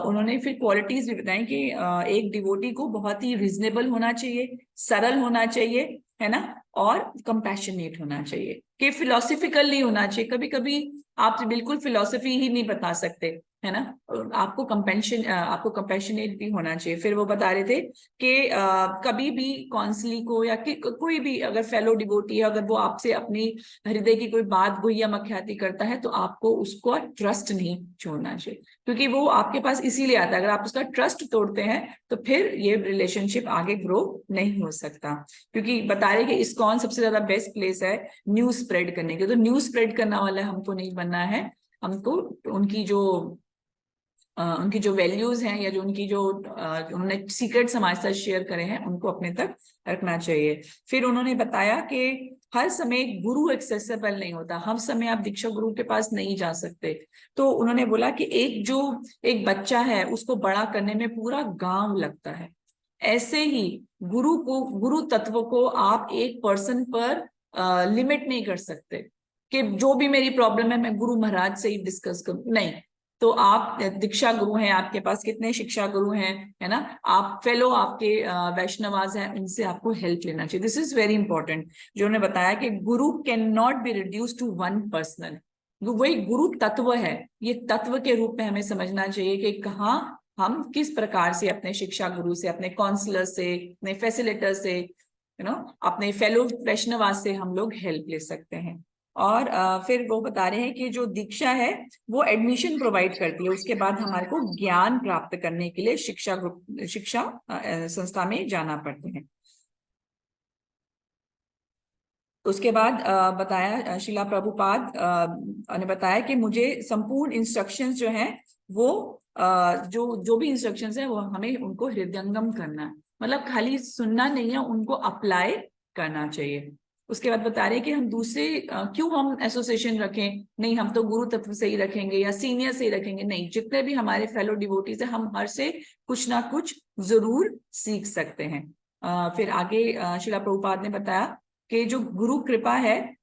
उन्होंने फिर क्वालिटीज भी बताई कि एक डिवोटी को बहुत ही रिजनेबल होना चाहिए, सरल होना चाहिए, है ना, और कंपैशनेट होना चाहिए, कि फिलोसफिकल नहीं होना चाहिए। कभी कभी आप बिल्कुल फिलोसफी ही नहीं बता सकते, है ना, आपको कंपेशनेट भी होना चाहिए। फिर वो बता रहे थे कि कभी भी कौंसली को या कोई भी अगर फेलो डिवोटी है, अगर वो आपसे अपनी हृदय की कोई बात गुहिया मख्याति करता है तो आपको उसको ट्रस्ट नहीं छोड़ना चाहिए, क्योंकि वो आपके पास इसीलिए आता है। अगर आप उसका ट्रस्ट तोड़ते हैं तो फिर ये रिलेशनशिप आगे ग्रो नहीं हो सकता। क्योंकि बता रहे कि इस्कॉन सबसे ज्यादा बेस्ट प्लेस है न्यूज स्प्रेड करने के, तो न्यूज स्प्रेड करने वाला हमको नहीं बनना है, हमको उनकी जो वैल्यूज हैं या जो उनकी जो उन्होंने सीक्रेट्स हमारे साथ शेयर करे हैं उनको अपने तक रखना चाहिए। फिर उन्होंने बताया कि हर समय गुरु एक्सेसिबल नहीं होता, हर समय आप दीक्षा गुरु के पास नहीं जा सकते। तो उन्होंने बोला कि एक बच्चा है उसको बड़ा करने में पूरा गांव लगता है, ऐसे ही गुरु तत्व को आप एक पर्सन पर लिमिट नहीं कर सकते कि जो भी मेरी प्रॉब्लम है मैं गुरु महाराज से ही डिस्कस करूं, नहीं। तो आप दीक्षा गुरु हैं, आपके पास कितने शिक्षा गुरु हैं, है ना, आप फेलो आपके वैष्णवाज हैं, उनसे आपको हेल्प लेना चाहिए। This is very important. जो उन्होंने बताया कि guru can not be reduce to one personal, वही गुरु तत्व है, ये तत्व के रूप में हमें समझना चाहिए कि कहाँ हम किस प्रकार से अपने शिक्षा गुरु से, अपने काउंसलर से, अपने फैसिलिटर से, अपने फेलो वैष्णवाज से हम लोग हेल्प ले सकते हैं। और फिर वो बता रहे हैं कि जो दीक्षा है वो एडमिशन प्रोवाइड करती है, उसके बाद हमारे को ज्ञान प्राप्त करने के लिए शिक्षा संस्था में जाना पड़ते हैं। उसके बाद बताया शिला प्रभुपाद ने बताया कि मुझे संपूर्ण इंस्ट्रक्शंस जो हैं वो जो भी इंस्ट्रक्शंस हैं वो हमें उनको हृदयंगम करना है, मतलब खाली सुनना नहीं है, उनको अप्लाई करना चाहिए। उसके बाद बता रहे हैं कि हम दूसरे क्यों हम एसोसिएशन रखें, नहीं हम तो गुरु तत्व से ही रखेंगे या सीनियर से ही रखेंगे, नहीं, जितने भी हमारे फेलो डिवोटीज है हम हर से कुछ ना कुछ जरूर सीख सकते हैं। फिर आगे शिला प्रभुपाद ने बताया कि जो गुरु कृपा है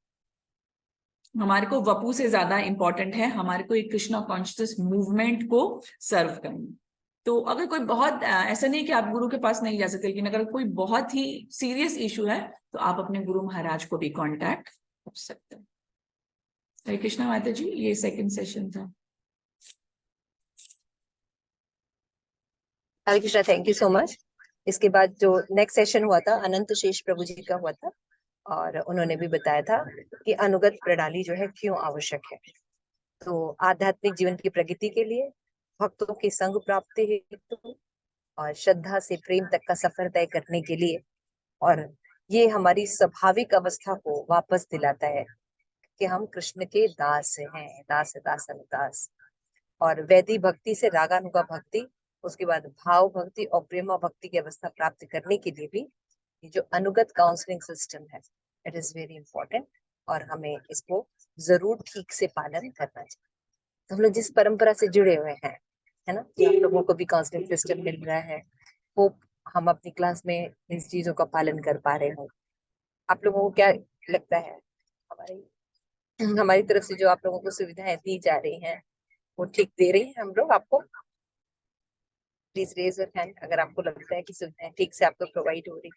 हमारे को वपू से ज्यादा इंपॉर्टेंट है, हमारे को एक कृष्णा कॉन्शियस मूवमेंट को सर्व करना। तो अगर कोई बहुत ऐसा नहीं कि आप गुरु के पास नहीं जा सकते, लेकिन अगर कोई बहुत ही सीरियस इशू है तो आप अपने गुरु महाराज को भी कांटेक्ट कर सकते हैं। हरे कृष्णा माता जी, ये सेकंड सेशन था। Hare Krishna, thank you so much. इसके बाद जो नेक्स्ट सेशन हुआ था अनंत शेष प्रभु जी का हुआ था, और उन्होंने भी बताया था कि अनुगत प्रणाली जो है क्यों आवश्यक है। तो आध्यात्मिक जीवन की प्रगति के लिए, भक्तों की संग प्राप्ति हेतु और श्रद्धा से प्रेम तक का सफर तय करने के लिए, और ये हमारी स्वाभाविक अवस्था को वापस दिलाता है कि हम कृष्ण के दास हैं, दास दास दास। और वैदिक भक्ति से रागानुगा भक्ति, उसके बाद भाव भक्ति और प्रेमा भक्ति की अवस्था प्राप्त करने के लिए भी ये जो अनुगत काउंसलिंग सिस्टम है इट इज वेरी इंपॉर्टेंट, और हमें इसको जरूर ठीक से पालन करना चाहिए। तो हम लोग जिस परंपरा से जुड़े हुए हैं, है ना, कि आप लोगों को भी काउंसलिंग सिस्टम मिल रहा है, होप हम अपनी क्लास में इन चीजों का पालन कर पा रहे हो। आप लोगों को क्या लगता है, हमारी तरफ से जो आप लोगों को सुविधाएं दी जा रही हैं वो ठीक दे रही हैं हम लोग आपको? प्लीज रेज योर हैंड अगर आपको लगता है कि सुविधाएं ठीक से आपको प्रोवाइड हो रही।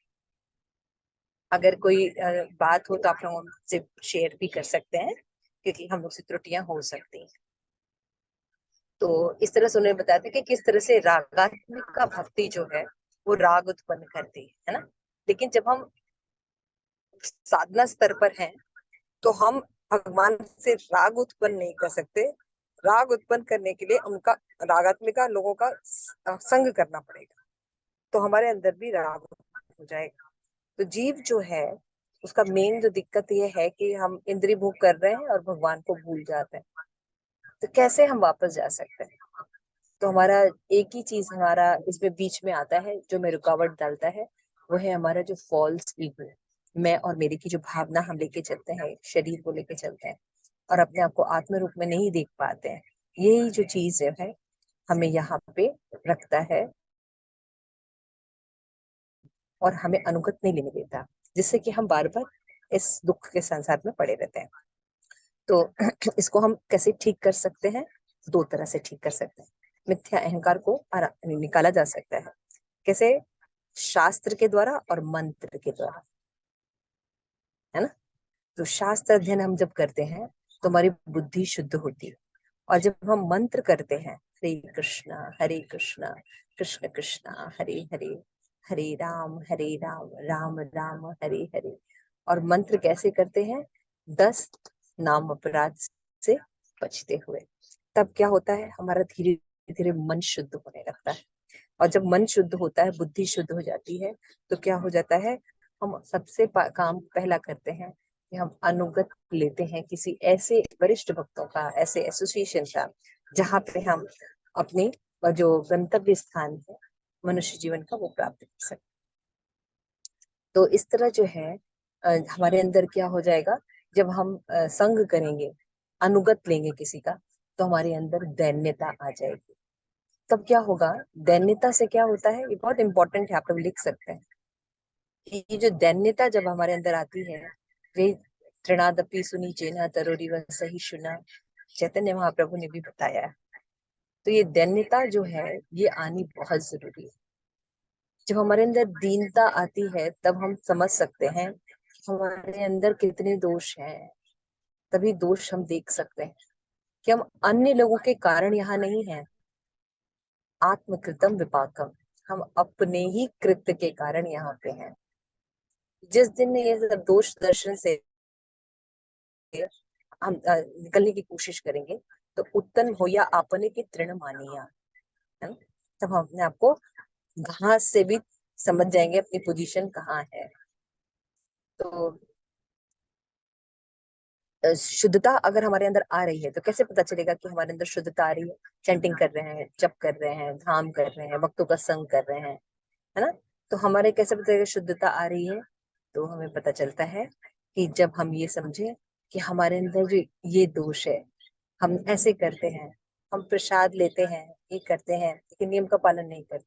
अगर कोई बात हो तो आप लोग से शेयर भी कर सकते हैं, क्योंकि हम लोग से त्रुटियां हो सकती हैं। तो इस तरह से उन्होंने बताया था कि किस तरह से रागात्मिक का भक्ति जो है वो राग उत्पन्न करती है ना। लेकिन जब हम साधना स्तर पर हैं तो हम भगवान से राग उत्पन्न नहीं कर सकते। राग उत्पन्न करने के लिए उनका रागात्मिका लोगों का संग करना पड़ेगा, तो हमारे अंदर भी राग हो जाएगा। तो जीव जो है उसका मेन जो दिक्कत ये है कि हम इंद्रिय भोग कर रहे हैं और भगवान को भूल जाते हैं। तो कैसे हम वापस जा सकते हैं? तो हमारा एक ही चीज हमारा इसमें बीच में आता है जो में रुकावट डालता है, वो है हमारा जो फॉल्स ईगो, मैं और मेरे की जो भावना हम लेके चलते हैं, शरीर को लेके चलते हैं और अपने आप को आत्म रूप में नहीं देख पाते हैं। यही जो चीज है हमें यहाँ पे रखता है और हमें अनुगत नहीं लेने देता, जिससे कि हम बार बार इस दुख के संसार में पड़े रहते हैं। तो इसको हम कैसे ठीक कर सकते हैं? दो तरह से ठीक कर सकते हैं। मिथ्या अहंकार को निकाला जा सकता है। कैसे? शास्त्र के द्वारा और मंत्र के द्वारा, है ना। तो शास्त्र अध्ययन हम जब करते हैं तो हमारी बुद्धि शुद्ध होती है, और जब हम मंत्र करते हैं हरे कृष्णा कृष्ण कृष्णा हरे हरे, हरे राम राम राम हरे हरे। और मंत्र कैसे करते हैं? 10 नाम अपराध से बचते हुए। तब क्या होता है? हमारा धीरे धीरे मन शुद्ध होने लगता है, और जब मन शुद्ध होता है, बुद्धि शुद्ध हो जाती है, तो क्या हो जाता है? हम सबसे काम पहला करते हैं कि हम अनुगत लेते हैं किसी ऐसे वरिष्ठ भक्तों का, ऐसे एसोसिएशन का, जहाँ पे हम अपने जो गंतव्य स्थान है मनुष्य जीवन का, वो प्राप्त कर सकते। तो इस तरह जो है हमारे अंदर क्या हो जाएगा? जब हम संग करेंगे, अनुगत लेंगे किसी का, तो हमारे अंदर दैन्यता आ जाएगी। तब क्या होगा? दैन्यता से क्या होता है, ये बहुत इंपॉर्टेंट है, आप लोग लिख सकते हैं कि ये जो दैन्यता जब हमारे अंदर आती है, वे तृणादपि सुनी चेना तरोरी व सही सुना, चैतन्य महाप्रभु ने भी बताया है। तो ये दैन्यता जो है, ये आनी बहुत जरूरी है। जब हमारे अंदर दीनता आती है, तब हम समझ सकते हैं हमारे अंदर कितने दोष हैं। तभी दोष हम देख सकते हैं कि हम अन्य लोगों के कारण यहाँ नहीं हैं। आत्मकृतम विपाकम, हम अपने ही कृत्य के कारण यहाँ पे हैं। जिस दिन ये सब दोष दर्शन से हम निकलने की कोशिश करेंगे, तो उत्तन हो या आपने के तृण मानिया, है ना? तब हम अपने आप को घास से भी समझ जाएंगे अपनी पोजीशन कहाँ है। तो शुद्धता अगर हमारे अंदर आ रही है, तो कैसे पता चलेगा कि हमारे अंदर शुद्धता आ रही है? चैंटिंग कर रहे हैं, जप कर रहे हैं, ध्यान कर रहे हैं, भक्तों का संग कर रहे हैं, है ना? तो हमारे कैसे पता चलेगा शुद्धता आ रही है? तो हमें पता चलता है कि जब हम ये समझे कि हमारे अंदर जो ये दोष है, हम ऐसे करते हैं, हम प्रसाद लेते हैं, ये करते हैं, लेकिन नियम का पालन नहीं करते।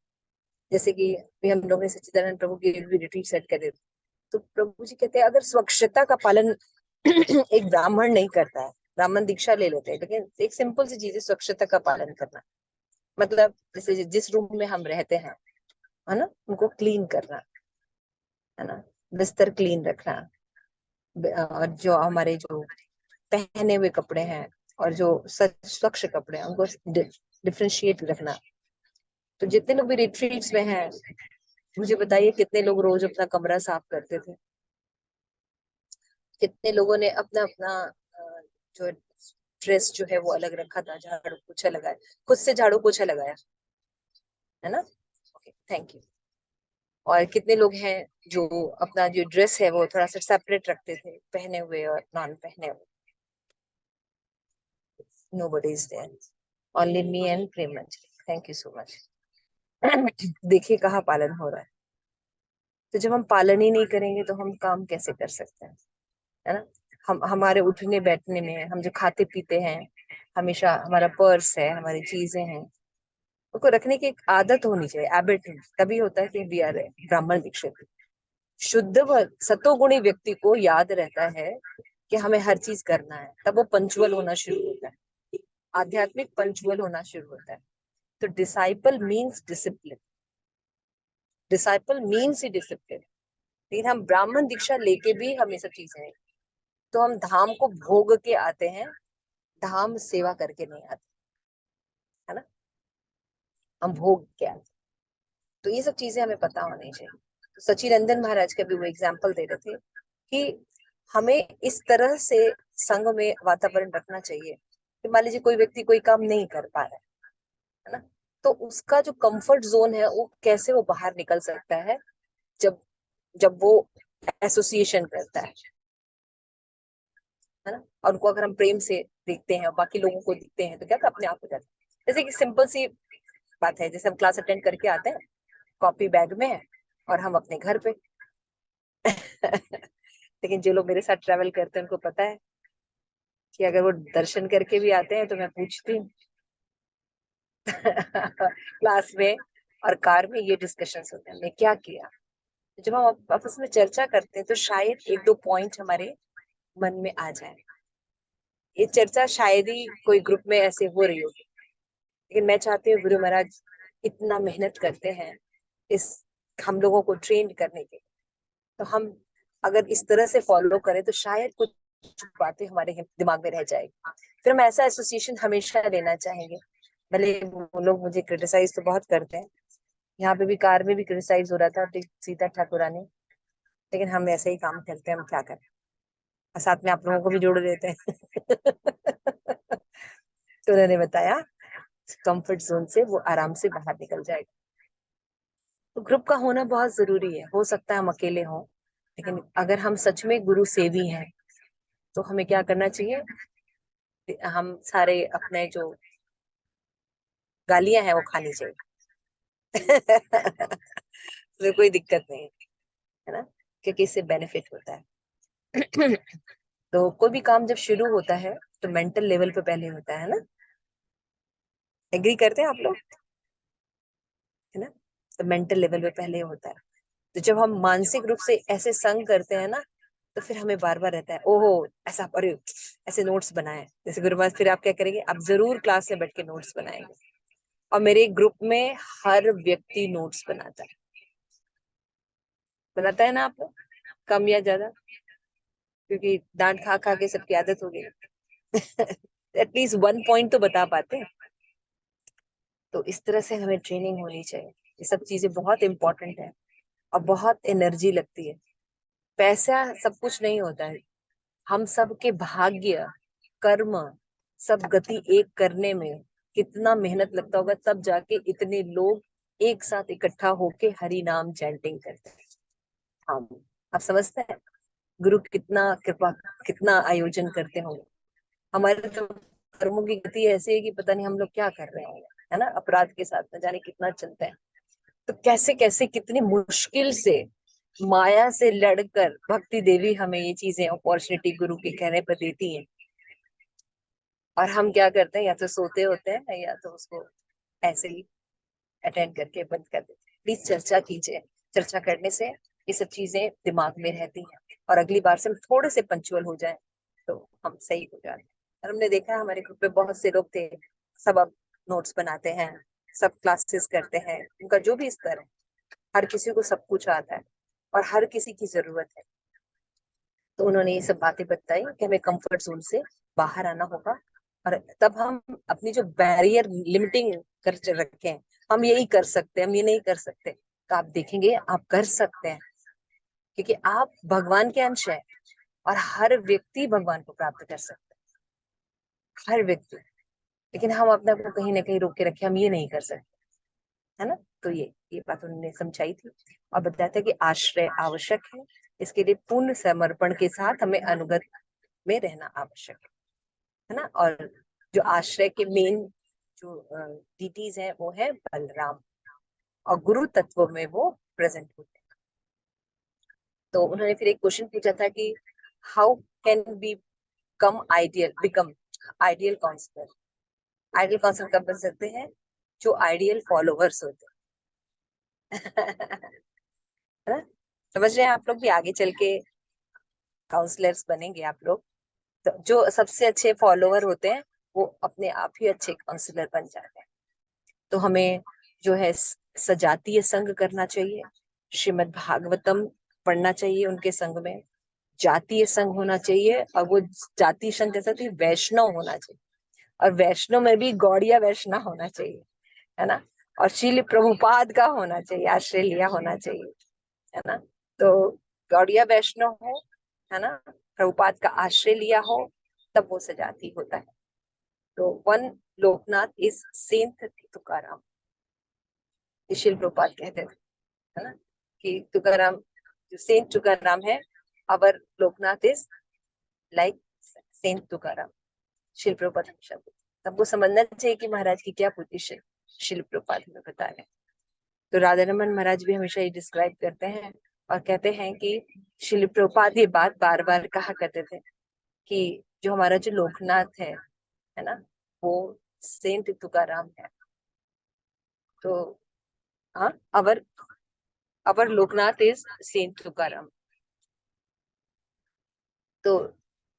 जैसे कि भी हम लोग ने सच्चिदानंद प्रभु की रिट्रीट सेट करे, तो प्रभु जी कहते हैं अगर स्वच्छता का पालन एक ब्राह्मण नहीं करता है, ब्राह्मण दीक्षा ले लेते हैं, लेकिन एक सिंपल सी चीज है स्वच्छता का पालन करना। मतलब जैसे जिस रूम में हम रहते हैं, है ना, उनको क्लीन करना, है ना, बिस्तर क्लीन रखना, और जो हमारे जो पहने हुए कपड़े हैं और जो स्वच्छ कपड़े हैं, उनको डिफ्रेंशिएट रखना। तो जितने लोग भी रिट्रीट्स में हैं, मुझे बताइए कितने लोग रोज अपना कमरा साफ करते थे? कितने लोगों ने अपना अपना जो ड्रेस जो है वो अलग रखा था, झाड़ू पोछा लगाया, खुद से झाड़ू पोछा लगाया, है ना? Okay, thank you. और कितने लोग हैं जो अपना जो ड्रेस है वो थोड़ा सा सेपरेट रखते थे, पहने हुए और नॉन पहने हुए। Nobody is there, only me and Premanjali. Thank you so much. देखिए कहाँ पालन हो रहा है। तो जब हम पालन ही नहीं करेंगे, तो हम काम कैसे कर सकते हैं, है ना? हम हमारे उठने बैठने में, हम जो खाते पीते हैं, हमेशा हमारा पर्स है, हमारी चीजें हैं, उनको रखने की एक आदत होनी चाहिए, हैबिट। तभी होता है कि वी आर ब्राह्मण दीक्षित। शुद्ध व सतोगुणी व्यक्ति को याद रहता है कि हमें हर चीज करना है, तब वो पंचुअल होना शुरू होता है, आध्यात्मिक पंचुअल होना शुरू होता है। तो disciple means discipline, disciple means he discipline. लेकिन हम ब्राह्मण दीक्षा लेके भी हमें सब चीजें नहीं, तो हम धाम को भोग के आते हैं, धाम सेवा करके नहीं आते, है ना? हम भोग के आते। तो ये सब चीजें हमें पता होनी चाहिए। तो सच्चिदानंद महाराज का भी वो एग्जाम्पल दे रहे थे कि हमें इस तरह से संघ में वातावरण रखना चाहिए कि मान लीजिए कोई व्यक्ति कोई काम नहीं कर पा रहा है ना, तो उसका जो कंफर्ट जोन है वो कैसे वो बाहर निकल सकता है, जब जब वो एसोसिएशन करता है ना? और उनको अगर हम प्रेम से देखते हैं और बाकी लोगों को देखते हैं, तो क्या अपने आप हो जाता है। जैसे कि सिंपल सी बात है, जैसे हम क्लास अटेंड करके आते हैं, कॉपी बैग में है और हम अपने घर पे लेकिन जो लोग मेरे साथ ट्रेवल करते हैं, उनको पता है कि अगर वो दर्शन करके भी आते हैं, तो मैं पूछती हूँ क्लास में और कार में ये डिस्कशंस होते हैं, मैं क्या किया। जब हम आपस में चर्चा करते हैं, तो शायद 1-2 पॉइंट हमारे मन में आ जाए। ये चर्चा शायद ही कोई ग्रुप में ऐसे हो रही होगी, लेकिन मैं चाहती हूँ गुरु महाराज इतना मेहनत करते हैं इस हम लोगों को ट्रेन करने के, तो हम अगर इस तरह से फॉलो करें, तो शायद कुछ बातें हमारे दिमाग में रह जाएगी। फिर हम ऐसा एसोसिएशन हमेशा लेना चाहेंगे भले वो लोग मुझे क्रिटिसाइज तो बहुत करते हैं, यहाँ पे भी कार में भी क्रिटिसाइज हो रहा था सीता ठाकुरानी, लेकिन हम ऐसे ही काम करते हैं, हम क्या करें, और साथ में आप लोगों को भी जोड़ देते हैं। तो उन्होंने बताया कंफर्ट जोन से वो आराम से बाहर निकल जाएगा। तो ग्रुप का होना बहुत जरूरी है। हो सकता है हम अकेले हों, लेकिन अगर हम सच में गुरु सेवी हैं तो हमें क्या करना चाहिए, हम सारे अपने जो गालियां हैं वो खानी चाहिए। तो कोई दिक्कत नहीं है ना, क्योंकि इससे बेनिफिट होता है। तो कोई भी काम जब शुरू होता है तो मेंटल लेवल पे पहले होता है ना, एग्री करते हैं आप लोग, है ना? तो मेंटल लेवल पे पहले होता है। तो जब हम मानसिक रूप से ऐसे संग करते हैं ना, तो फिर हमें बार बार रहता है, ओहो ऐसा, अरे ऐसे नोट्स बनाए, जैसे गुरु महाराज, फिर आप क्या करेंगे, आप जरूर क्लास में बैठ के नोट्स बनाएंगे। और मेरे ग्रुप में हर व्यक्ति नोट्स बनाता है ना, आप लोग कम या ज्यादा, क्योंकि डांट खा खा के सबकी आदत हो गई। एटलीस्ट 1 पॉइंट तो बता पाते हैं। तो इस तरह से हमें ट्रेनिंग होनी चाहिए। ये सब चीजें बहुत इंपॉर्टेंट है और बहुत एनर्जी लगती है। पैसा सब कुछ नहीं होता है, हम सब के भाग्य, कर्म, सब गति एक करने में कितना मेहनत लगता होगा, तब जाके इतने लोग एक साथ इकट्ठा होके हरि नाम चैंटिंग करते हैं। हम, आप समझते हैं गुरु कितना कृपा, कितना आयोजन करते होंगे। हमारे तो कर्मों की गति ऐसी है कि पता नहीं हम लोग क्या कर रहे होंगे, है ना, अपराध के साथ न जाने कितना चलते हैं। तो कैसे कैसे कितनी मुश्किल से माया से लड़कर भक्ति देवी हमें ये चीजें अपॉर्चुनिटी गुरु के कहने पर देती है। और हम क्या करते हैं, या तो सोते होते हैं या तो उसको ऐसे ही अटेंड करके बंद कर देते हैं। प्लीज चर्चा कीजिए, चर्चा करने से ये सब चीजें दिमाग में रहती हैं, और अगली बार से हम थोड़े से पंचुअल हो जाए तो हम सही हो जाते हैं। और हमने देखा है हमारे ग्रुप में बहुत से लोग थे, सब अब नोट्स बनाते हैं, सब क्लासेस करते हैं, उनका जो भी स्तर है, हर किसी को सब कुछ आता है और हर किसी की जरूरत है। तो उन्होंने ये सब बातें बताई कि हमें कंफर्ट जोन से बाहर आना होगा, और तब हम अपनी जो बैरियर लिमिटिंग कर रखे हैं, हम यही कर सकते हैं, हम ये नहीं कर सकते, तो आप देखेंगे आप कर सकते हैं, क्योंकि आप भगवान के अंश है और हर व्यक्ति भगवान को प्राप्त कर सकता है, हर व्यक्ति। लेकिन हम अपने आप को कहीं ना कहीं रोक के रखे, हम ये नहीं कर सकते, है ना। तो ये बात उन्होंने समझाई थी और बताया था कि आश्रय आवश्यक है, इसके लिए पूर्ण समर्पण के साथ हमें अनुगत में रहना आवश्यक है ना। और जो आश्रय के मेन जो डीटीज है वो है बलराम, और गुरु तत्व में वो प्रेजेंट होते हैं। तो उन्होंने फिर एक क्वेश्चन पूछा था कि how can be become ideal counsellor. Ideal counsellor कब बन सकते हैं, जो आइडियल फॉलोवर्स होते हैं। है ना? समझ रहे हैं आप लोग भी, आगे चल के काउंसलर्स बनेंगे आप लोग, तो जो सबसे अच्छे फॉलोवर होते हैं वो अपने आप ही अच्छे काउंसलर बन जाते हैं। तो हमें जो है सजातीय संग करना चाहिए, श्रीमद् भागवतम पढ़ना चाहिए उनके संग में, जातीय संग होना चाहिए, और वो जातीय संग कैसा चाहिए, वैष्णव होना चाहिए, और वैष्णव में भी गौड़िया वैष्णव होना चाहिए, है ना। और श्रील प्रभुपाद का होना चाहिए, आश्रय लिया होना चाहिए, है ना। तो गौड़िया वैष्णव हो, है ना, प्रभुपाद का आश्रय लिया हो, तब वो सजाती होता है। तो one Lokanath is saint Tukaram, शिल प्रभुपाद कहते थे, है ना, कि तुकाराम जो सेंट तुकाराम है, our Lokanath is like saint Tukaram. शिल प्रभुपाद हमेशा बोलते, सबको समझना चाहिए कि महाराज की क्या पोजीशन शिल प्रभुपाद हमें बता रहे हैं। तो राधा रमन महाराज भी हमेशा ये डिस्क्राइब करते हैं और कहते हैं कि शिल प्रभुपाद ये बात बार बार कहा करते थे कि जो हमारा जो लोकनाथ है ना, वो सेंट तुकाराम है। तो हाँ, अवर अवर लोकनाथ इज सेंट तुकाराम। तो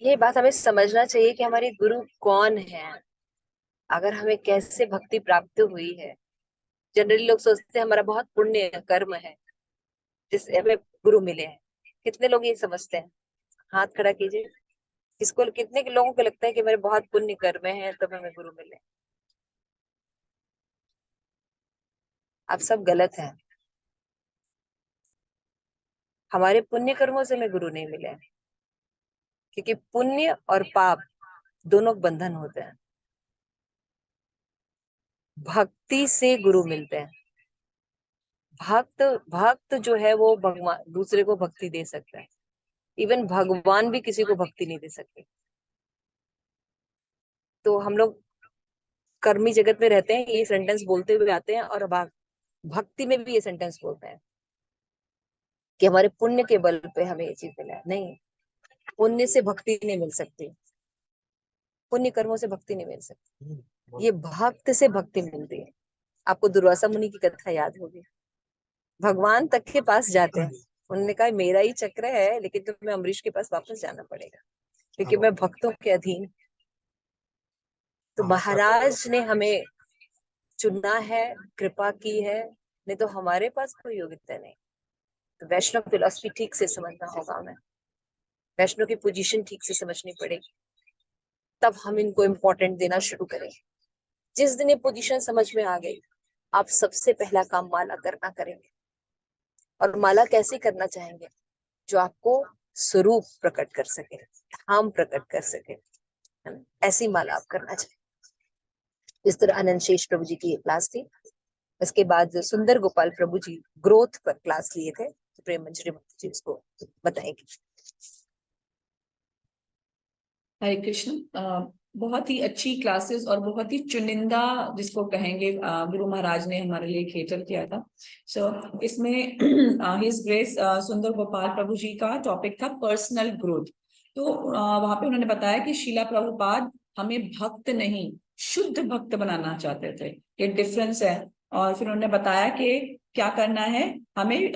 ये बात हमें समझना चाहिए कि हमारे गुरु कौन है, अगर हमें कैसे भक्ति प्राप्त हुई है। जनरली लोग सोचते हैं हमारा बहुत पुण्य कर्म है जिससे हमें गुरु मिले हैं। कितने लोग ये समझते हैं, हाथ खड़ा कीजिए, किसको, कितने लोगों को लगता है कि मेरे बहुत पुण्य कर्म है तब हमें गुरु मिले। आप सब गलत हैं। हमारे पुण्य कर्मों से हमें गुरु नहीं मिले, क्योंकि पुण्य और पाप दोनों बंधन होते हैं। भक्ति से गुरु मिलते हैं। भक्त भक्त जो है वो भगवान दूसरे को भक्ति दे सकता है। इवन भगवान भी किसी को भक्ति नहीं दे सकते। तो हम लोग कर्मी जगत में रहते हैं, ये सेंटेंस बोलते हुए आते हैं, और भक्ति में भी ये सेंटेंस बोलते हैं कि हमारे पुण्य के बल पे हमें ये चीज मिला है। नहीं, पुण्य से भक्ति नहीं मिल सकती, पुण्य कर्मों से भक्ति नहीं मिल सकती, ये भक्त से भक्ति मिलती है। आपको दुर्वासा मुनि की कथा याद होगी। भगवान तक के पास जाते हैं, उन्होंने कहा मेरा ही चक्र है, लेकिन तुम्हें अम्बरीश के पास वापस जाना पड़ेगा, क्योंकि मैं भक्तों के अधीन। तो महाराज ने हमें चुना है, कृपा की है, नहीं तो हमारे पास कोई योग्यता नहीं। तो वैष्णव फिलॉसफी ठीक से समझना होगा हमें, वैष्णव की पोजीशन ठीक से समझनी पड़ेगी, तब हम इनको इम्पोर्टेंट देना शुरू करेंगे। जिस दिन ये पोजीशन समझ में आ गई, आप सबसे पहला काम माला करना करेंगे। और माला कैसे करना चाहेंगे? जो आपको स्वरूप प्रकट कर सके, धाम प्रकट कर सके, है ना? ऐसी माला आप करना चाहिए। इस तरह अनंत शेष प्रभु जी की क्लास थी। इसके बाद सुंदर गोपाल प्रभु जी ग्रोथ पर क्लास लिए थे, तो प्रेम मंजरी जी उसको बताएंगे। हरे कृष्ण। बहुत ही अच्छी क्लासेस और बहुत ही चुनिंदा जिसको कहेंगे गुरु महाराज ने हमारे लिए केटर किया था। सो इसमें हिज ग्रेस सुंदर गोपाल प्रभु जी का टॉपिक था पर्सनल ग्रोथ। तो वहां पे उन्होंने बताया कि शीला प्रभुपाद हमें भक्त नहीं शुद्ध भक्त बनाना चाहते थे, ये डिफरेंस है। और फिर उन्होंने बताया कि क्या करना है, हमें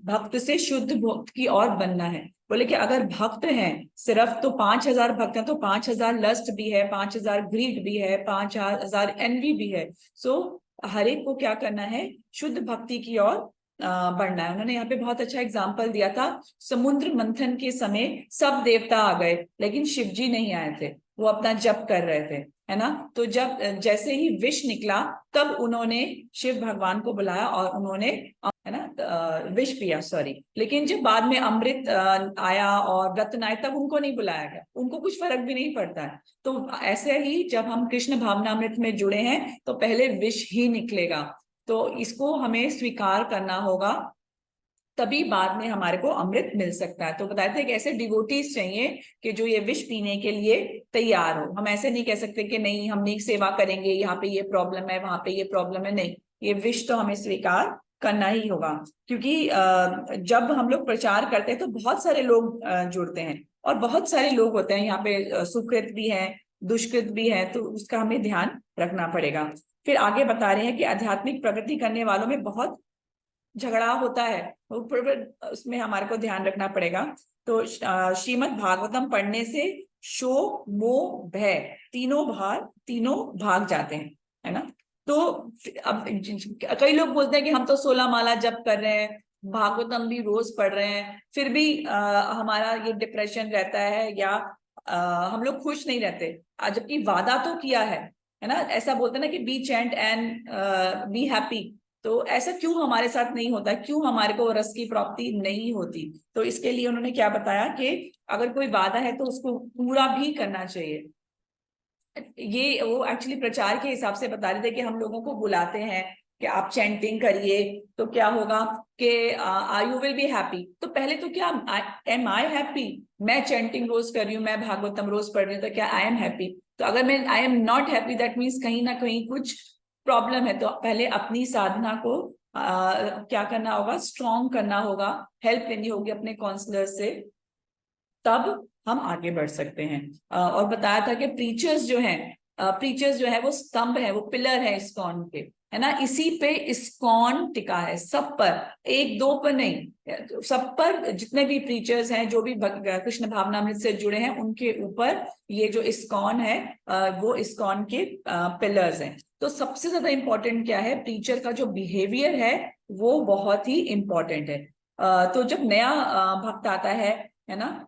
भक्त से शुद्ध भक्त की ओर बनना है। बोले कि अगर भक्त हैं सिर्फ तो 5000 भक्त हैं, तो 5000 लस्ट भी है, 5000 ग्रीड भी है, 5000 एनवी भी है। सो हर एक को क्या करना है, शुद्ध भक्ति की ओर बढ़ना है। उन्होंने यहाँ पे बहुत अच्छा एग्जाम्पल दिया था। समुद्र मंथन के समय सब देवता आ गए, लेकिन शिव जी नहीं आए थे, वो अपना जप कर रहे थे, है ना। तो जब जैसे ही विष निकला, तब उन्होंने शिव भगवान को बुलाया और उन्होंने, है ना, विष पिया, सॉरी। लेकिन जब बाद में अमृत आया और रत्न आए, तब उनको नहीं बुलाया गया, उनको कुछ फर्क भी नहीं पड़ता है। तो ऐसे ही जब हम कृष्ण भावनामृत में जुड़े हैं, तो पहले विष ही निकलेगा। तो इसको हमें स्वीकार करना होगा, तभी बाद में हमारे को अमृत मिल सकता है। तो बताए थे कि ऐसे डिवोटीज चाहिए कि जो ये विष पीने के लिए तैयार हो। हम ऐसे नहीं कह सकते कि नहीं हम नहीं सेवा करेंगे, यहाँ पे ये प्रॉब्लम है, वहां पे ये प्रॉब्लम है। नहीं, ये विष तो हमें स्वीकार करना ही होगा, क्योंकि जब हम लोग प्रचार करते हैं तो बहुत सारे लोग जुड़ते हैं, और बहुत सारे लोग होते हैं यहाँ पे, सुकृत भी है, दुष्कृत भी है, तो उसका हमें ध्यान रखना पड़ेगा। फिर आगे बता रहे हैं कि आध्यात्मिक प्रगति करने वालों में बहुत झगड़ा होता है, उसमें हमारे को ध्यान रखना पड़ेगा। तो श्रीमद् भागवतम पढ़ने से शोक मोह भय तीनों भाग जाते हैं, है ना। तो अब कई लोग बोलते हैं कि हम तो 16 माला जप कर रहे हैं, भागवतम भी रोज पढ़ रहे हैं, फिर भी हमारा ये डिप्रेशन रहता है, या हम लोग खुश नहीं रहते, जबकि वादा तो किया है ना। ऐसा बोलते हैं ना कि be chant and be happy. तो ऐसा क्यों हमारे साथ नहीं होता, क्यों हमारे को रस की प्राप्ति नहीं होती? तो इसके लिए उन्होंने क्या बताया कि अगर कोई वादा है तो उसको पूरा भी करना चाहिए। ये वो एक्चुअली प्रचार के हिसाब से बता रहे थे कि हम लोगों को बुलाते हैं कि आप चैंटिंग करिए, तो क्या होगा कि यू विल बी हैप्पी। तो पहले तो क्या एम आई हैप्पी? मैं चैंटिंग रोज कर रही हूँ, मैं भागवतम रोज पढ़ रही हूँ, तो क्या आई एम हैप्पी? तो अगर मैं I am not happy, that means कहीं ना कहीं कुछ प्रॉब्लम है। तो पहले अपनी साधना को क्या करना होगा, स्ट्रॉन्ग करना होगा, हेल्प लेनी होगी अपने काउंसलर से, तब हम आगे बढ़ सकते हैं। और बताया था कि प्रीचर्स जो है वो स्तंभ है, वो पिलर है इस्कॉन के, है ना। इसी पे इस्कॉन टिका है, सब पर, एक दो पर नहीं, सब पर। जितने भी प्रीचर्स हैं, जो भी कृष्ण भावनामृत से जुड़े हैं, उनके ऊपर ये जो इस्कॉन है वो इस्कॉन के पिलर्स हैं। तो सबसे ज्यादा इंपॉर्टेंट क्या है, प्रीचर का जो बिहेवियर है वो बहुत ही इंपॉर्टेंट है। तो जब नया भक्त आता है ना,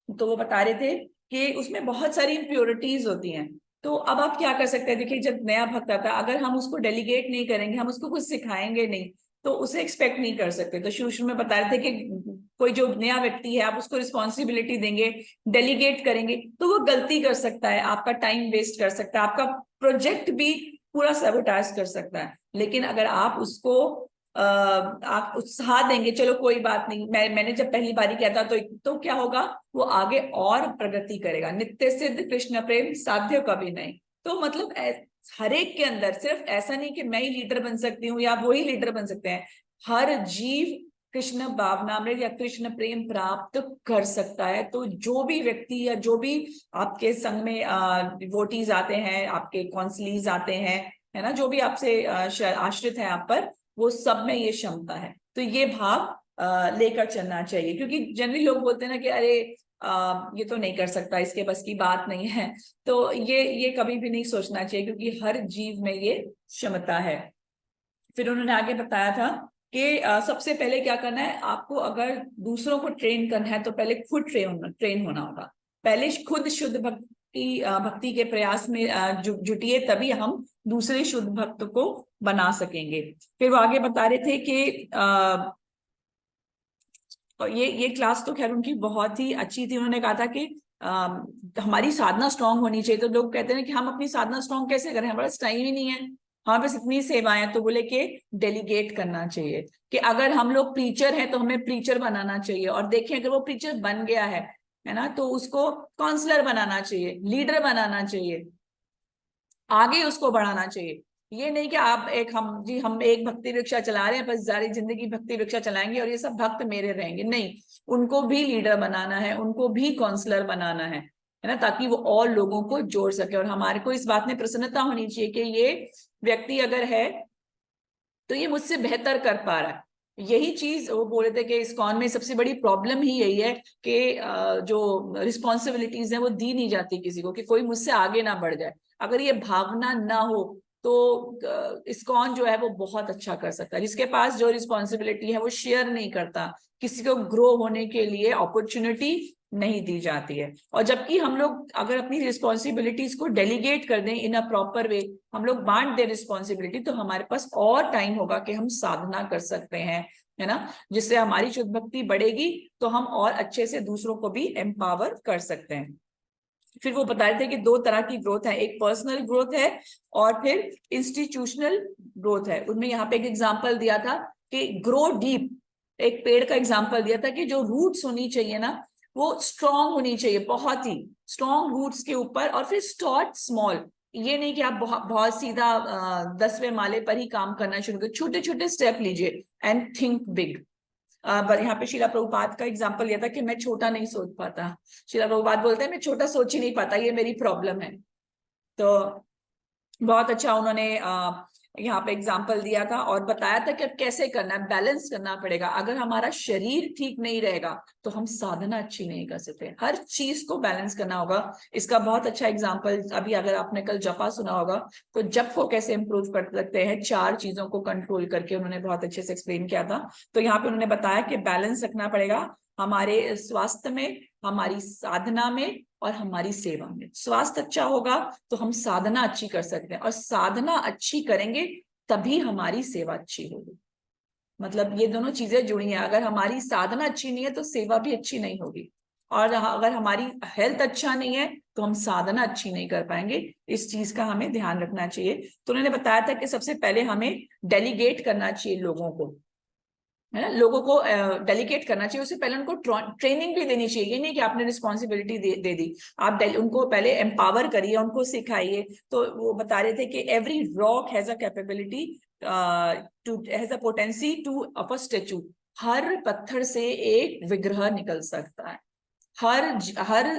तो वो बता रहे थे कि उसमें बहुत सारी इम्प्योरिटीज होती हैं, तो अब आप क्या कर सकते हैं, देखिए जब नया भक्त आता है, अगर हम उसको डेलीगेट नहीं करेंगे, हम उसको कुछ सिखाएंगे नहीं, तो उसे एक्सपेक्ट नहीं कर सकते। तो शुरू में बता रहे थे कि कोई जो नया व्यक्ति है, आप उसको रिस्पॉन्सिबिलिटी देंगे, डेलीगेट करेंगे, तो वो गलती कर सकता है, आपका टाइम वेस्ट कर सकता है, आपका प्रोजेक्ट भी पूरा सबोटाज कर सकता है। लेकिन अगर आप उसको आप उत्साह देंगे, चलो कोई बात नहीं, मैंने जब पहली बारी किया था, तो क्या होगा, वो आगे और प्रगति करेगा। नित्य सिद्ध कृष्ण प्रेम साध्य कभी नहीं। तो मतलब हर एक के अंदर सिर्फ ऐसा नहीं कि मैं ही लीडर बन सकती हूँ या वो ही लीडर बन सकते हैं, हर जीव कृष्ण भावनामृत या कृष्ण प्रेम प्राप्त कर सकता है। तो जो भी व्यक्ति या जो भी आपके संघ में वोटीज आते हैं, आपके काउंसिलीज आते हैं, है ना, जो भी आपसे आश्रित है आप पर, वो सब में ये क्षमता है। तो ये भाव लेकर चलना चाहिए, क्योंकि जनरली लोग बोलते हैं ना कि अरे ये तो नहीं कर सकता, इसके बस की बात नहीं है। तो ये कभी भी नहीं सोचना चाहिए, क्योंकि हर जीव में ये क्षमता है। फिर उन्होंने आगे बताया था कि सबसे पहले क्या करना है आपको, अगर दूसरों को ट्रेन करना है तो पहले खुद ट्रेन होना होगा। पहले खुद शुद्ध भक्ति के प्रयास में जुटिए, तभी हम दूसरे शुद्ध भक्त को बना सकेंगे। फिर वो आगे बता रहे थे कि ये क्लास तो खैर उनकी बहुत ही अच्छी थी। उन्होंने कहा था कि हमारी साधना स्ट्रांग होनी चाहिए। तो लोग कहते हैं कि हम अपनी साधना स्ट्रांग कैसे करें, हमारे पास टाइम ही नहीं है, हमारे पास इतनी सेवाएं। तो बोले कि डेलीगेट करना चाहिए, कि अगर हम लोग प्रीचर हैं तो हमें प्रीचर बनाना चाहिए, और देखें अगर वो प्रीचर बन गया है ना, तो उसको काउंसलर बनाना चाहिए, लीडर बनाना चाहिए, आगे उसको बढ़ाना चाहिए। ये नहीं कि आप हम एक भक्ति रिक्शा चला रहे हैं, बस सारी जिंदगी भक्ति रिक्शा चलाएंगे और ये सब भक्त मेरे रहेंगे, नहीं, उनको भी लीडर बनाना है, उनको भी काउंसलर बनाना है ना, ताकि वो और लोगों को जोड़ सके। और हमारे को इस बात में प्रसन्नता होनी चाहिए कि ये व्यक्ति अगर है तो ये मुझसे बेहतर कर पा रहा है। यही चीज वो बोल रहे थे कि इस्कॉन में सबसे बड़ी प्रॉब्लम ही यही है कि जो रिस्पॉन्सिबिलिटीज है वो दी नहीं जाती किसी को, कि कोई मुझसे आगे ना बढ़ जाए। अगर ये भावना ना हो तो इस्कॉन जो है वो बहुत अच्छा कर सकता है। जिसके पास जो रिस्पॉन्सिबिलिटी है वो शेयर नहीं करता, किसी को ग्रो होने के लिए अपॉर्चुनिटी नहीं दी जाती है। और जबकि हम लोग अगर अपनी रिस्पॉन्सिबिलिटीज को डेलीगेट कर दें इन अ प्रॉपर वे, हम लोग बांट दें रिस्पॉन्सिबिलिटी, तो हमारे पास और टाइम होगा कि हम साधना कर सकते हैं, है ना, जिससे हमारी शुद्ध भक्ति बढ़ेगी, तो हम और अच्छे से दूसरों को भी एम्पावर कर सकते हैं। फिर वो बता रहे थे कि दो तरह की ग्रोथ है, एक पर्सनल ग्रोथ है और फिर इंस्टीट्यूशनल ग्रोथ है। उनमें यहाँ पे एक एग्जांपल दिया था कि ग्रो डीप, एक पेड़ का एग्जांपल दिया था कि जो रूट्स होनी चाहिए ना वो स्ट्रॉन्ग होनी चाहिए, बहुत ही स्ट्रॉन्ग रूट्स के ऊपर, और फिर स्टार्ट स्मॉल। ये नहीं कि आप बहुत सीधा 10वें माले पर ही काम करना शुरू करें, छोटे छोटे स्टेप लीजिए एंड थिंक बिग। यहाँ पे शीला प्रभुपाद का एग्जांपल लिया था कि मैं छोटा नहीं सोच पाता। शीला प्रभुपाद बोलते हैं मैं छोटा सोच ही नहीं पाता, ये मेरी प्रॉब्लम है। तो बहुत अच्छा उन्होंने यहाँ पे एग्जांपल दिया था और बताया था कि अब कैसे करना है, बैलेंस करना पड़ेगा। अगर हमारा शरीर ठीक नहीं रहेगा तो हम साधना अच्छी नहीं कर सकते, हर चीज को बैलेंस करना होगा। इसका बहुत अच्छा एग्जांपल अभी अगर आपने कल जपा सुना होगा तो जप को कैसे इंप्रूव कर सकते हैं 4 चीजों को कंट्रोल करके, उन्होंने बहुत अच्छे से एक्सप्लेन किया था। तो यहाँ पे उन्होंने बताया कि बैलेंस रखना पड़ेगा हमारे स्वास्थ्य में, हमारी साधना में और हमारी सेवा में। स्वास्थ्य अच्छा होगा तो हम साधना अच्छी कर सकते हैं, और साधना अच्छी करेंगे तभी हमारी सेवा अच्छी होगी। मतलब ये दोनों चीजें जुड़ी हैं, अगर हमारी साधना अच्छी नहीं है तो सेवा भी अच्छी नहीं होगी, और अगर हमारी हेल्थ अच्छा नहीं है तो हम साधना अच्छी नहीं कर पाएंगे। इस चीज का हमें ध्यान रखना चाहिए। तो उन्होंने बताया था कि सबसे पहले हमें डेलीगेट करना चाहिए लोगों को, है ना, लोगों को डेलीगेट करना चाहिए। उससे पहले उनको ट्रेनिंग भी देनी चाहिए। ये नहीं कि आपने रिस्पॉन्सिबिलिटी दे दी, आप उनको पहले एम्पावर करिए, उनको सिखाइए। तो वो बता रहे थे कि every rock has a capability to has a potency to of a statue. हर पत्थर से एक विग्रह निकल सकता है, हर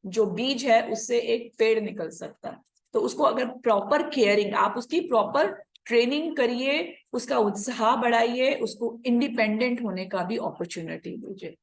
जो बीज है उससे एक पेड़ निकल सकता है। तो उसको अगर प्रॉपर केयरिंग, आप उसकी प्रॉपर ट्रेनिंग करिए, उसका उत्साह बढ़ाइए, उसको इंडिपेंडेंट होने का भी अपॉर्चुनिटी दीजिए,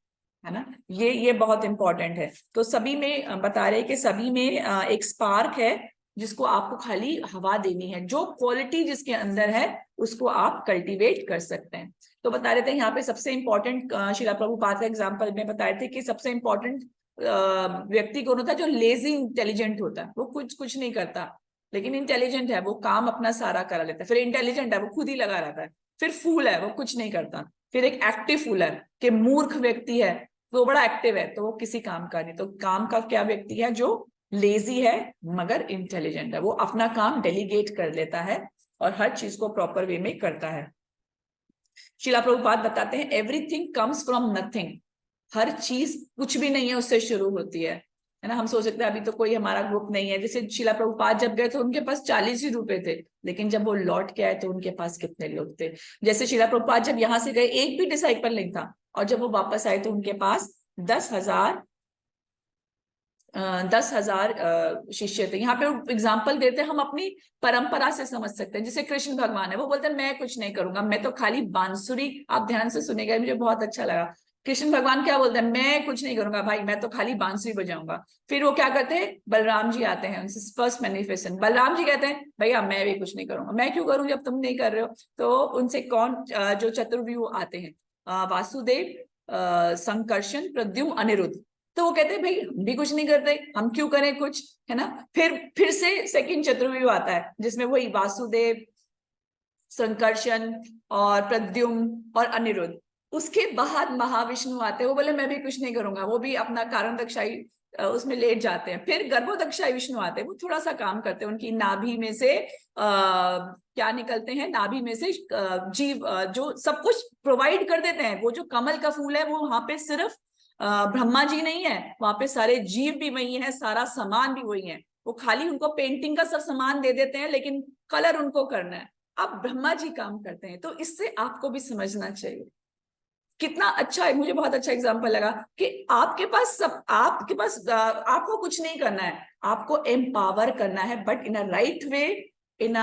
है ना। ये बहुत इंपॉर्टेंट है। तो सभी में बता रहे कि सभी में एक स्पार्क है जिसको आपको खाली हवा देनी है। जो क्वालिटी जिसके अंदर है उसको आप कल्टीवेट कर सकते हैं। तो बता रहे थे यहाँ पे सबसे इंपॉर्टेंट, शीला प्रभुपाद का एग्जाम्पल में बता रहे थे कि सबसे इंपॉर्टेंट व्यक्ति कौन होता है? जो लेजी इंटेलिजेंट होता है, वो कुछ नहीं करता, लेकिन इंटेलिजेंट है, वो काम अपना सारा करा लेता है। फिर इंटेलिजेंट है, वो खुद ही लगा रहता है। फिर फूल है, वो कुछ नहीं करता। फिर एक एक्टिव फूल है कि मूर्ख व्यक्ति है, वो बड़ा एक्टिव है, तो वो किसी काम का नहीं। तो काम का क्या व्यक्ति है? जो लेजी है मगर इंटेलिजेंट है, वो अपना काम डेलीगेट कर लेता है और हर चीज को प्रॉपर वे में करता है। शिला प्रभुपाद बताते हैं एवरीथिंग कम्स फ्रॉम नथिंग, हर चीज कुछ भी नहीं है उससे शुरू होती है ना। हम सोच सकते हैं अभी तो कोई हमारा ग्रुप नहीं है, जैसे शिला प्रभुपाद जब गए तो उनके पास 40 ही रुपए थे, लेकिन जब वो लौट के आए तो उनके पास कितने लोग थे। जैसे शिला प्रभुपाद जब यहाँ से गए एक भी डिसाइपल नहीं था, और जब वो वापस आए तो उनके पास 10,000 शिष्य थे। यहाँ पे एग्जाम्पल देते हैं, हम अपनी परंपरा से समझ सकते हैं। जैसे कृष्ण भगवान है, वो बोलते हैं मैं कुछ नहीं करूंगा, मैं तो खाली बांसुरी, आप ध्यान से सुनेगा, मुझे बहुत अच्छा लगा। कृष्ण भगवान क्या बोलते हैं? मैं कुछ नहीं करूंगा भाई, मैं तो खाली बांसुरी बजाऊंगा। फिर वो क्या करते हैं? बलराम जी आते हैं, उनसे फर्स्ट मैनिफेस्टेशन। बलराम जी कहते हैं भैया मैं भी कुछ नहीं करूंगा। मैं क्यों करूं जब तुम नहीं कर रहे हो? तो उनसे कौन जो चतुर्व्यूह आते हैं, वासुदेव, संकर्षण, प्रद्युम्न, अनिरुद्ध। तो वो कहते हैं भाई हम भी कुछ नहीं करते, हम क्यों करें कुछ, है ना। फिर से सेकंड चतुर्व्यूह आता है, जिसमें वही वासुदेव, संकर्षण और प्रद्युम्न और अनिरुद्ध। उसके बाद महाविष्णु आते हैं, वो बोले मैं भी कुछ नहीं करूंगा, वो भी अपना कारण दक्षाई उसमें लेट जाते हैं। फिर गर्भोदक्षाई विष्णु आते हैं, वो थोड़ा सा काम करते हैं, उनकी नाभि में से क्या निकलते हैं? नाभि में से जीव जो सब कुछ प्रोवाइड कर देते हैं। वो जो कमल का फूल है, वो वहां पे सिर्फ ब्रह्मा जी नहीं है, वहां पे सारे जीव भी वही है, सारा सामान भी वही है। वो खाली उनको पेंटिंग का सब सामान दे देते हैं, लेकिन कलर उनको करना है। अब ब्रह्मा जी काम करते हैं। तो इससे आपको भी समझना चाहिए कितना अच्छा है। मुझे बहुत अच्छा एग्जांपल लगा कि आपके पास आपको कुछ नहीं करना है, आपको एम्पावर करना है, but in a right way, in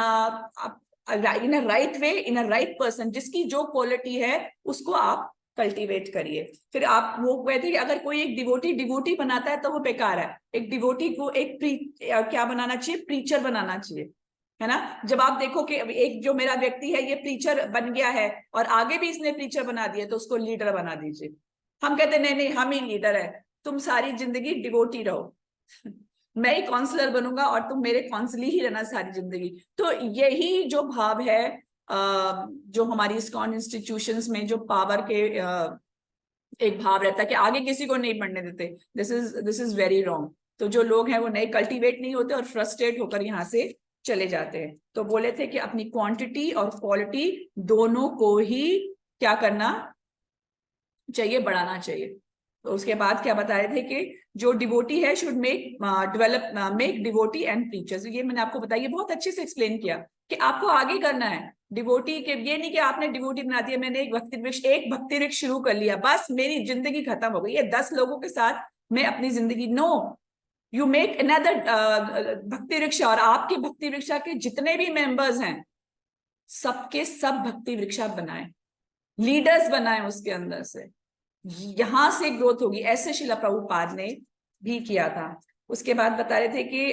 a right person. जिसकी जो क्वालिटी है उसको आप कल्टीवेट करिए। फिर आप वो कहते हैं कि अगर कोई एक डिवोटी बनाता है तो वो बेकार है। एक डिवोटी को एक क्या बनाना चाहिए? प्रीचर बनाना चाहिए, है ना। जब आप देखो कि एक जो मेरा व्यक्ति है ये प्रीचर बन गया है और आगे भी इसने प्रीचर बना दिया, तो उसको लीडर बना दीजिए। हम कहते नहीं नहीं हम ही लीडर है, तुम सारी जिंदगी डिवोटी रहो मैं ही काउंसलर बनूंगा और तुम मेरे काउंसली ही रहना सारी जिंदगी। तो यही जो भाव है जो हमारी इस्कॉन इंस्टीट्यूशंस में जो पावर के एक भाव रहता है कि आगे किसी को नहीं बढ़ने देते, दिस इज वेरी रॉन्ग। तो जो लोग हैं वो नए कल्टीवेट नहीं होते और फ्रस्ट्रेट होकर यहाँ से चले जाते हैं। तो बोले थे कि अपनी क्वांटिटी और क्वालिटी दोनों को ही क्या करना चाहिए? बढ़ाना चाहिए। तो उसके बाद क्या बता रहे थे कि जो डिवोटी है should make devotee and preachers. ये मैंने आपको बताया, बहुत अच्छे से एक्सप्लेन किया कि आपको आगे करना है डिवोटी के। ये नहीं कि आपने डिवोटी बना दिया, मैंने एक भक्ति वृक्ष शुरू कर लिया, बस मेरी जिंदगी खत्म हो गई, ये 10 लोगों के साथ मैं अपनी जिंदगी। नो, यू मेक अनदर भक्ति वृक्षा, और आपके भक्ति वृक्षा के जितने भी मेंबर्स हैं सबके सब भक्ति वृक्षा बनाए, लीडर्स बनाए उसके अंदर से, यहां से ग्रोथ होगी। ऐसे शिला प्रभुपाद ने भी किया था। उसके बाद बता रहे थे कि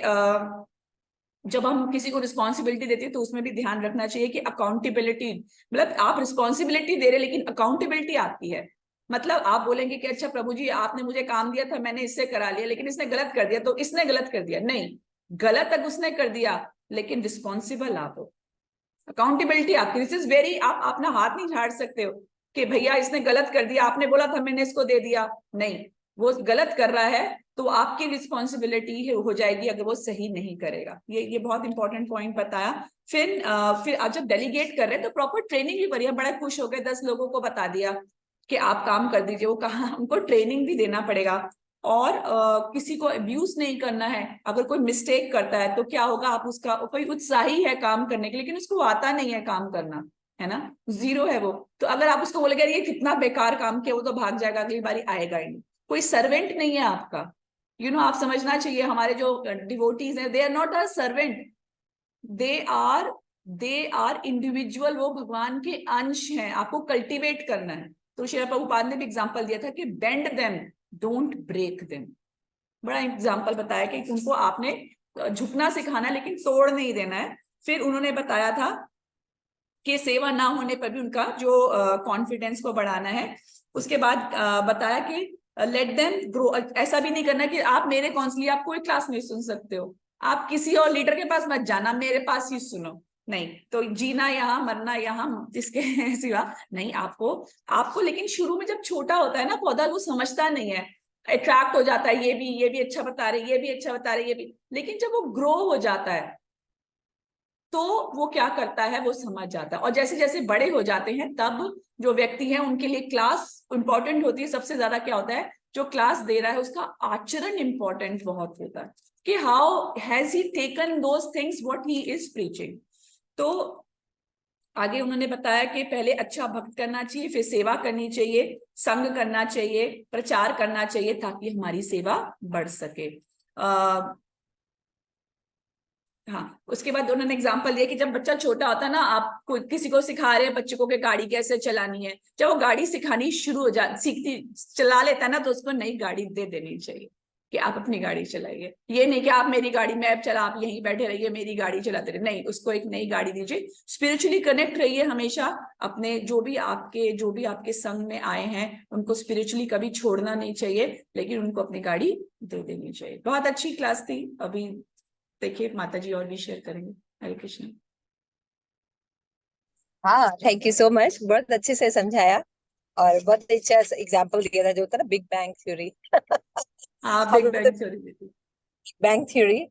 जब हम किसी को रिस्पॉन्सिबिलिटी देते हैं तो उसमें भी ध्यान रखना चाहिए कि अकाउंटेबिलिटी, मतलब आप रिस्पॉन्सिबिलिटी दे रहे लेकिन अकाउंटेबिलिटी आपकी है। मतलब आप बोलेंगे कि अच्छा प्रभु जी आपने मुझे काम दिया था, मैंने इससे करा लिया, लेकिन इसने गलत कर दिया तो इसने गलत कर दिया। नहीं, गलत तक उसने कर दिया लेकिन रिस्पॉन्सिबल आप हो, अकाउंटेबिलिटी आपकी। दिस इज वेरी, आप अपना हाथ नहीं झाड़ सकते हो कि भैया इसने गलत कर दिया, आपने बोला था मैंने इसको दे दिया। नहीं, वो गलत कर रहा है तो आपकी रिस्पॉन्सिबिलिटी हो जाएगी अगर वो सही नहीं करेगा। ये बहुत इंपॉर्टेंट पॉइंट बताया। फिर आप जब डेलीगेट कर रहे हैं तो प्रॉपर ट्रेनिंग भी बढ़िया, बड़ा खुश हो गए, 10 लोगों को बता दिया कि आप काम कर दीजिए। वो कहा हमको ट्रेनिंग भी देना पड़ेगा और किसी को अब्यूज नहीं करना है। अगर कोई मिस्टेक करता है तो क्या होगा, आप उसका कोई उत्साही है काम करने के, लेकिन उसको आता नहीं है काम करना, है ना, जीरो है वो, तो अगर आप उसको बोलेंगे ये कितना बेकार काम किया, वो तो भाग जाएगा, अगली बारी आएगा ही नहीं। कोई सर्वेंट नहीं है आपका, आप समझना चाहिए। हमारे जो डिवोटीज हैं, they are not a servant, they are individual, वो भगवान के अंश हैं, आपको कल्टीवेट करना है। तो श्री प्रभुपाद ने भी एग्जाम्पल दिया था कि bend them, don't break them. बड़ा एग्जाम्पल बताया कि उनको आपने झुकना सिखाना लेकिन तोड़ नहीं देना है। फिर उन्होंने बताया था कि सेवा ना होने पर भी उनका जो कॉन्फिडेंस को बढ़ाना है। उसके बाद बताया कि लेट देम ग्रो। ऐसा भी नहीं करना कि आप मेरे कौन सी आप कोई क्लास नहीं सुन सकते हो, आप किसी और लीडर के पास मत जाना, मेरे पास ही सुनो। नहीं, तो जीना यहाँ मरना यहाँ, इसके सिवा नहीं। आपको लेकिन शुरू में जब छोटा होता है ना पौधा, वो समझता नहीं है, अट्रैक्ट हो जाता है, ये भी अच्छा बता रहे, ये भी अच्छा बता रहे, ये भी। लेकिन जब वो ग्रो हो जाता है तो वो क्या करता है, वो समझ जाता है। और जैसे जैसे बड़े हो जाते हैं तब जो व्यक्ति है उनके लिए क्लास इंपॉर्टेंट होती है। सबसे ज्यादा क्या होता है, जो क्लास दे रहा है उसका आचरण इंपॉर्टेंट बहुत होता है, कि how has he taken those things what he is preaching. तो आगे उन्होंने बताया कि पहले अच्छा भक्त करना चाहिए, फिर सेवा करनी चाहिए, संग करना चाहिए, प्रचार करना चाहिए, ताकि हमारी सेवा बढ़ सके। हाँ, उसके बाद उन्होंने एग्जांपल दिया कि जब बच्चा छोटा होता है ना, आप किसी को सिखा रहे हैं बच्चे को कि गाड़ी कैसे चलानी है, जब वो गाड़ी सिखानी शुरू हो जा सीखती चला लेता है ना, तो उसको नई गाड़ी दे देनी चाहिए कि आप अपनी गाड़ी चलाइए। ये नहीं कि आप मेरी गाड़ी में अब चला, आप यहीं बैठे रहिए मेरी गाड़ी चलाते रहिए, नहीं, उसको एक नई गाड़ी दीजिए। स्पिरिचुअली कनेक्ट रहिए हमेशा अपने जो भी आपके संग में आए हैं उनको स्पिरिचुअली कभी छोड़ना नहीं चाहिए, लेकिन उनको अपनी गाड़ी दे देनी चाहिए। बहुत अच्छी क्लास थी। अभी देखिए माता जी और भी शेयर करेंगे। हरे कृष्ण। हाँ, थैंक यू सो मच, बहुत अच्छे से समझाया और बहुत अच्छा एग्जांपल दिया था, जो होता है ना बिग बैंग थ्योरी। हाँ, big bang theory. Bang theory,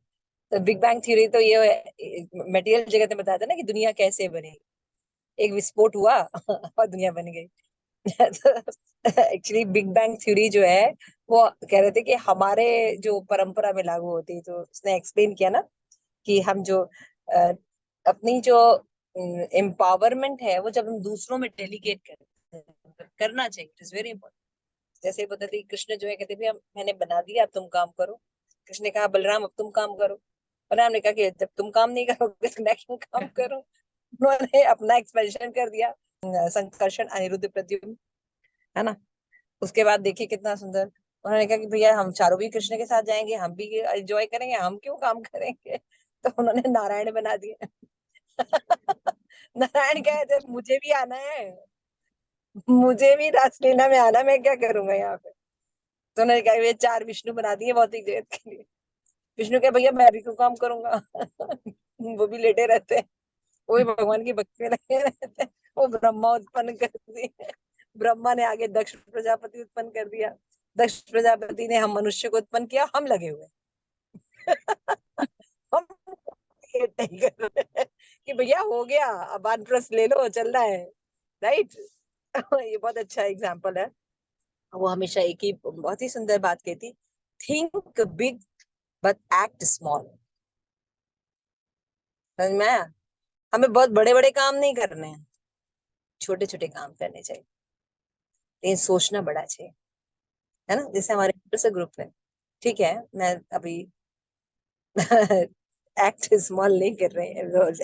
तो बिग बैंग थ्योरी तो ये मटेरियल जगत में बताता है ना कि दुनिया कैसे बनी, एक विस्फोट हुआ और दुनिया बन गई। तो एक्चुअली बिग बैंग थ्योरी जो है वो कह रहे थे कि हमारे जो परंपरा में लागू होती है, तो उसने एक्सप्लेन किया ना कि हम जो अपनी जो एम्पावरमेंट है वो जब हम दूसरों में डेलीगेट करते हैं, करना चाहिए, इट इज वेरी इंपॉर्टेंट। जैसे बताते हैं कृष्ण जो है कहते थे मैंने बना दिया, अब तुम काम करो। कृष्ण ने कहा बलराम अब तुम काम करो। बलराम ने कहा कि जब तुम काम नहीं करोगे तो मैं क्यों काम करूं। उन्होंने अपना एक्सपेंशन कर दिया, संकर्षण अनिरुद्ध प्रद्युम्न, है ना। उसके बाद देखिए कितना सुंदर, उन्होंने कहा कि भैया हम चारों भी कृष्ण के साथ जाएंगे, हम भी एंजॉय करेंगे, हम क्यों काम करेंगे। तो उन्होंने नारायण बना दिया। नारायण कहे थे मुझे भी आना है, मुझे भी रासलीला में आना, मैं क्या करूंगा यहाँ पे। तो उन्होंने कहा ये चार विष्णु बना दिए भौतिक जगत के लिए। विष्णु कहे भैया मैं भी क्यों काम करूंगा। वो भी लेटे रहते हैं, वो भी भगवान की भक्ति में लगे रहते हैं। वो ब्रह्मा उत्पन्न कर दिए, ब्रह्मा ने आगे दक्ष प्रजापति उत्पन्न कर दिया, दक्ष प्रजापति ने हम मनुष्य को उत्पन्न किया, हम लगे हुए। हम ये नहीं कर रहे हैं कि भैया हो गया अब वानप्रस्थ ले लो चल रहा है, राइट। ये बहुत अच्छा एग्जाम्पल है। वो हमेशा एक ही बहुत ही सुंदर बात कहती, think big but act small. समझ में आया? हमें बहुत बड़े बड़े काम नहीं करने हैं, छोटे छोटे काम करने चाहिए, लेकिन सोचना बड़ा चाहिए, है ना। जैसे हमारे ग्रुप में, ठीक है मैं अभी एक्ट स्मॉल नहीं कर रही,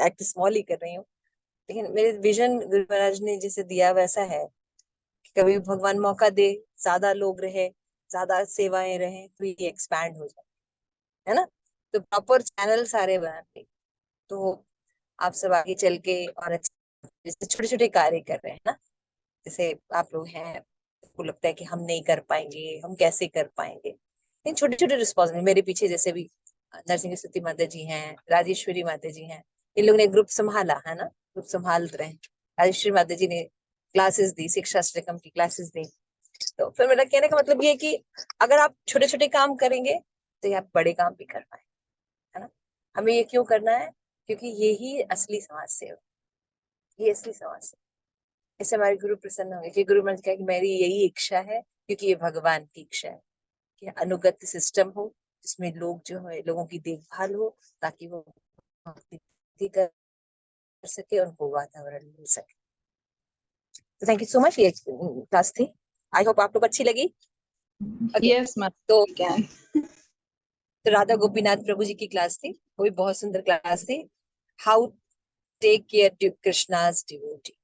एक्ट स्मॉल ही कर रही हूँ, लेकिन मेरे विजन गुरु महाराज ने जैसे दिया वैसा है कि कभी भगवान मौका दे, ज्यादा लोग रहे, ज्यादा सेवाएं रहे, तो ये एक्सपैंड हो जाए, है ना। तो प्रॉपर चैनल सारे बनाते, तो आप सब आगे चल के और जैसे छोटे छोटे कार्य कर रहे हैं ना, जैसे आप लोग हैं, आपको लगता है कि हम नहीं कर पाएंगे, हम कैसे कर पाएंगे, इन छोटे छोटे रिस्पॉन्सिबिलिटी मेरे पीछे जैसे भी नरसिंह स्तुति माता जी हैं, राजेश्वरी माता जी हैं, इन लोग ने ग्रुप संभाला है ना, ग्रुप संभाल रहे हैं। राजेश्वरी माता जी ने क्लासेस दी, शिक्षा अष्टकम की क्लासेस दी। तो फिर मेरा कहने का मतलब ये है कि अगर आप छोटे छोटे काम करेंगे तो ये आप बड़े काम भी कर पाए, है ना। हमें ये क्यों करना है, क्योंकि यही असली समाज सेवा, ये असली समाज सेवा। ऐसे हमारे गुरु प्रसन्न होंगे कि गुरु महाराज कहा कि मेरी यही इच्छा है, क्योंकि ये भगवान की इच्छा है कि अनुगत्य सिस्टम हो, जिसमें लोग जो है लोगों की देखभाल हो, ताकि वो भक्ति कर सके, उनको वातावरण मिल सके। तो थैंक यू सो मच, ये क्लास थी, आई होप आप लोग अच्छी लगी। Yes, ma'am. तो Can. राधा गोपीनाथ प्रभु जी की क्लास थी, वो भी बहुत सुंदर क्लास थी, how take care Krishna's devotee,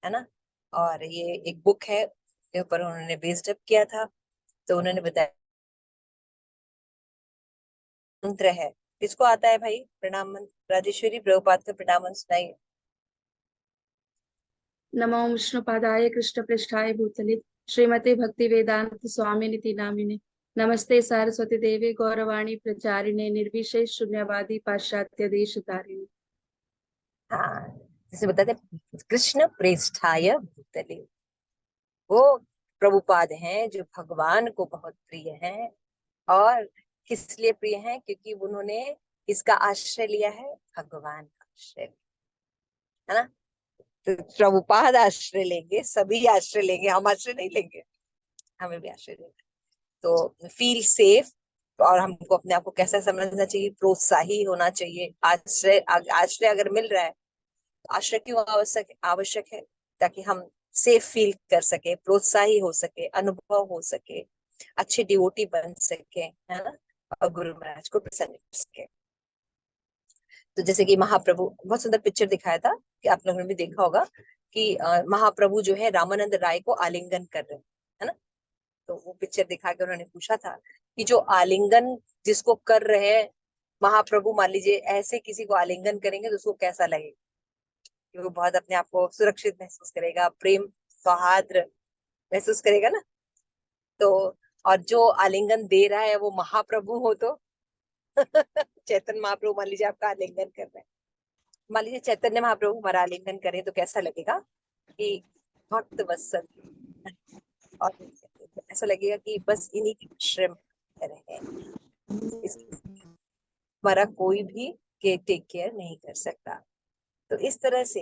है ना। और ये एक बुक है के ऊपर उन्होंने बेस्ड अप किया था। तो उन्होंने बताया मंत्र है, किसको आता है भाई प्रणाम मंत्र, राजेश्वरी प्रभुपाद का प्रणाम मंत्र सुनाइए। नमो विष्णुपादाय कृष्णपृष्ठाय भूतले श्रीमते भक्ति वेदांत स्वामिनिति नामिने नमस्ते सारस्वती देवी गौरवाणी प्रचारिणे निर्विशेष शून्यवादी पाश्चात्य देश तारिणे। हाँ, जैसे बताते हैं, कृष्ण प्रेष्ठाय भूतले, वो प्रभुपाद हैं जो भगवान को बहुत प्रिय हैं। और किस लिए प्रिय हैं? क्योंकि उन्होंने इसका आश्रय लिया है, भगवान का आश्रय, है ना। तो प्रभुपाद आश्रय लेंगे, सभी आश्रय लेंगे, हम आश्रय नहीं लेंगे, हमें भी आश्रय लेंगे। तो फील सेफ। और हमको अपने आप को कैसा समझना चाहिए? प्रोत्साही होना चाहिए। आश्रय आश्रय अगर मिल रहा है, तो आश्रय क्यों आवश्यक है? ताकि हम सेफ फील कर सके, प्रोत्साही हो सके, अनुभव हो सके, अच्छे डिवोटी बन सके, है ना, और गुरु महाराज को प्रसन्न कर सके। तो जैसे कि महाप्रभु, बहुत सुंदर पिक्चर दिखाया था कि आप लोगों ने भी देखा होगा कि महाप्रभु जो है रामानंद राय को आलिंगन कर रहे हैं, है ना। तो वो पिक्चर दिखा के उन्होंने पूछा था कि जो आलिंगन जिसको कर रहे हैं महाप्रभु, मान लीजिए ऐसे किसी को आलिंगन करेंगे तो उसको कैसा लगेगा? कि वो बहुत अपने आप को सुरक्षित महसूस करेगा, प्रेम सौहार्द महसूस करेगा ना। तो और जो आलिंगन दे रहा है वो महाप्रभु हो तो चैतन्य महाप्रभु मान लीजिए आपका आलिंगन कर रहे हैं, मान लीजिए चैतन्य महाप्रभु हमारा आलिंगन करें तो कैसा लगेगा? कि भक्त वत्सल, और ऐसा लगेगा कि बस इन्हीं की आश्रय में रहे, हमारा कोई भी टेक केयर नहीं कर सकता। तो इस तरह से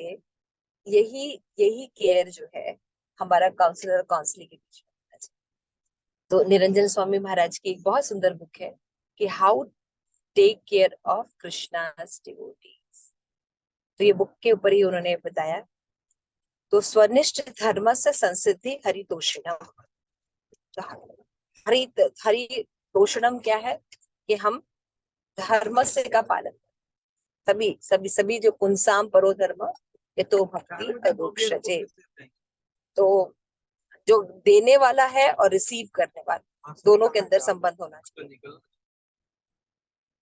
यही यही केयर जो है हमारा काउंसलर और काउंसलिंग के बीच में होना चाहिए। तो निरंजन स्वामी महाराज की एक बहुत सुंदर बुक है कि how take care of Krishna's devotees. तो ये बुक के ऊपर ही उन्होंने बताया। तो स्वनिष्ठ धर्म से संसिद्धि हरितोषणम। हरितोषणम क्या है? कि हम धर्म से का पालन, सभी सभी सभी जो पुंसाम परो धर्म ये तो भक्ति अदोक्षजे। तो जो देने वाला है और रिसीव करने वाला, दोनों के अंदर संबंध होना चाहिए।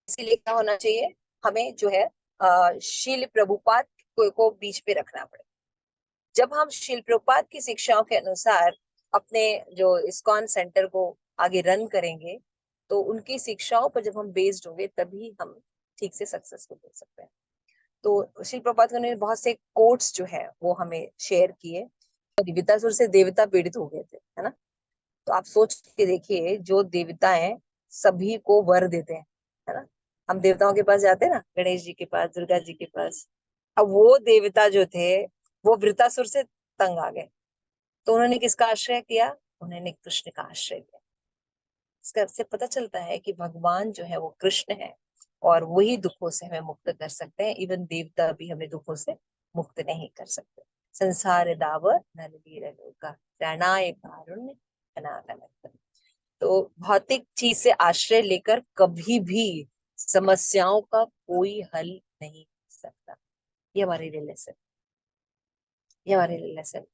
इसीलिए क्या होना चाहिए? हमें जो है शील प्रभुपाद को बीच पे रखना पड़े। जब हम शील प्रभुपाद की शिक्षाओं के अनुसार अपने जो इस्कॉन सेंटर को आगे रन करेंगे, तो उनकी शिक्षाओं पर जब हम बेस्ड होंगे तभी हम ठीक से सक्सेसफुल हो सकते हैं। तो शील प्रभुपाद ने बहुत से कोट्स जो है वो हमें शेयर किए। देवतासुर से देवता पीड़ित हो गए थे, है ना। तो आप सोच के देखिए, जो देवताएं सभी को वर देते हैं, है ना। हम देवताओं के पास जाते हैं ना, गणेश जी के पास, दुर्गा जी के पास। अब वो देवता जो थे वो वृतासुर से तंग आ गए, तो उन्होंने किसका आश्रय किया? उन्होंने कृष्ण का आश्रय किया। इसका से पता चलता है कि भगवान जो है वो कृष्ण है, और वही दुखों से हमें मुक्त कर सकते हैं। इवन देवता भी हमें दुखों से मुक्त नहीं कर सकते। संसार दावर नर वीर लोका त्रणाय कारुण्य अनाथ। तो भौतिक चीज से आश्रय लेकर कभी भी समस्याओं का कोई हल नहीं हो सकता। ये हमारे लिए लेसन, ये हमारे लिए लेसन।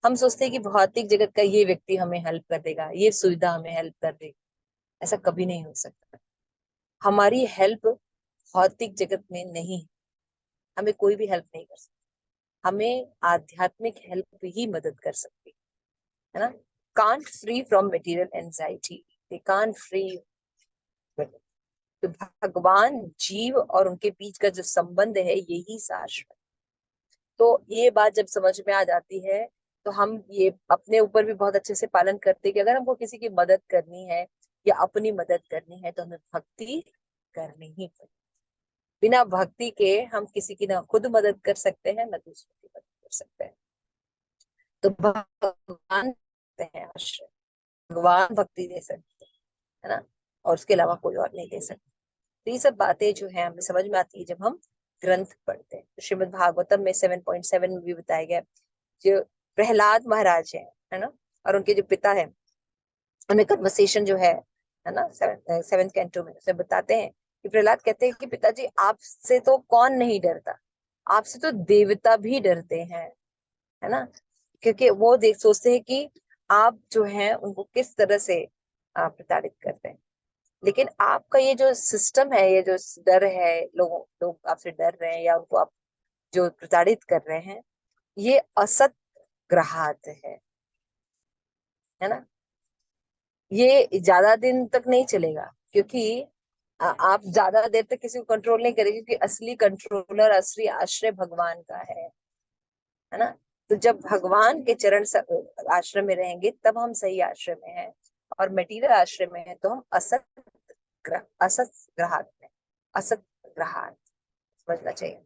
हम सोचते हैं कि भौतिक जगत का ये व्यक्ति हमें हेल्प कर देगा, ये सुविधा हमें हेल्प कर देगी। ऐसा कभी नहीं हो सकता। हमारी हेल्प भौतिक जगत में नहीं, हमें कोई भी हेल्प नहीं कर सकता। हमें आध्यात्मिक हेल्प ही मदद कर सकती है ना। Can't free from material anxiety, they can't free. तो भगवान, जीव और उनके बीच का जो संबंध है यही शाश्वत। तो ये बात जब समझ में आ जाती है तो हम ये अपने ऊपर भी बहुत अच्छे से पालन करते हैं कि अगर हमको किसी की मदद करनी है या अपनी मदद करनी है तो हमें भक्ति करनी ही पड़ेगी। बिना भक्ति के हम किसी की ना खुद मदद कर सकते हैं ना दूसरों की मदद कर सकते हैं। तो भगवान हैं आश्रय, भगवान भक्ति दे सकते हैं, है ना, और उसके अलावा कोई और नहीं दे सकता। तो ये सब बातें जो है हमें समझ में आती है जब हम ग्रंथ पढ़ते हैं। तो श्रीमद् भागवतम में 7.7 में भी बताया गया, जो प्रहलाद महाराज है ना, और उनके जो पिता है, उनमें कन्वर्सेशन जो है ना, 7th कैंटो में उसमें बताते हैं कि प्रहलाद कहते हैं कि पिताजी आपसे तो कौन नहीं डरता, आपसे तो देवता भी डरते हैं, है ना। क्योंकि वो देख सोचते हैं कि आप जो है उनको किस तरह से प्रताड़ित करते हैं। लेकिन आपका ये जो सिस्टम है, ये जो डर है, लोग आपसे डर रहे हैं या उनको आप जो प्रताड़ित कर रहे हैं, ये असत ग्रहात है। है ना। ये ज्यादा दिन तक नहीं चलेगा, क्योंकि आप ज्यादा देर तक किसी को कंट्रोल नहीं करेंगे, क्योंकि असली कंट्रोलर, असली आश्रय भगवान का है ना। तो जब भगवान के चरण आश्रय में रहेंगे तब हम सही आश्रय में हैं, और मटेरियल आश्रय में है तो हम असत असत ग्रहात में, असत ग्रहात समझना चाहिए।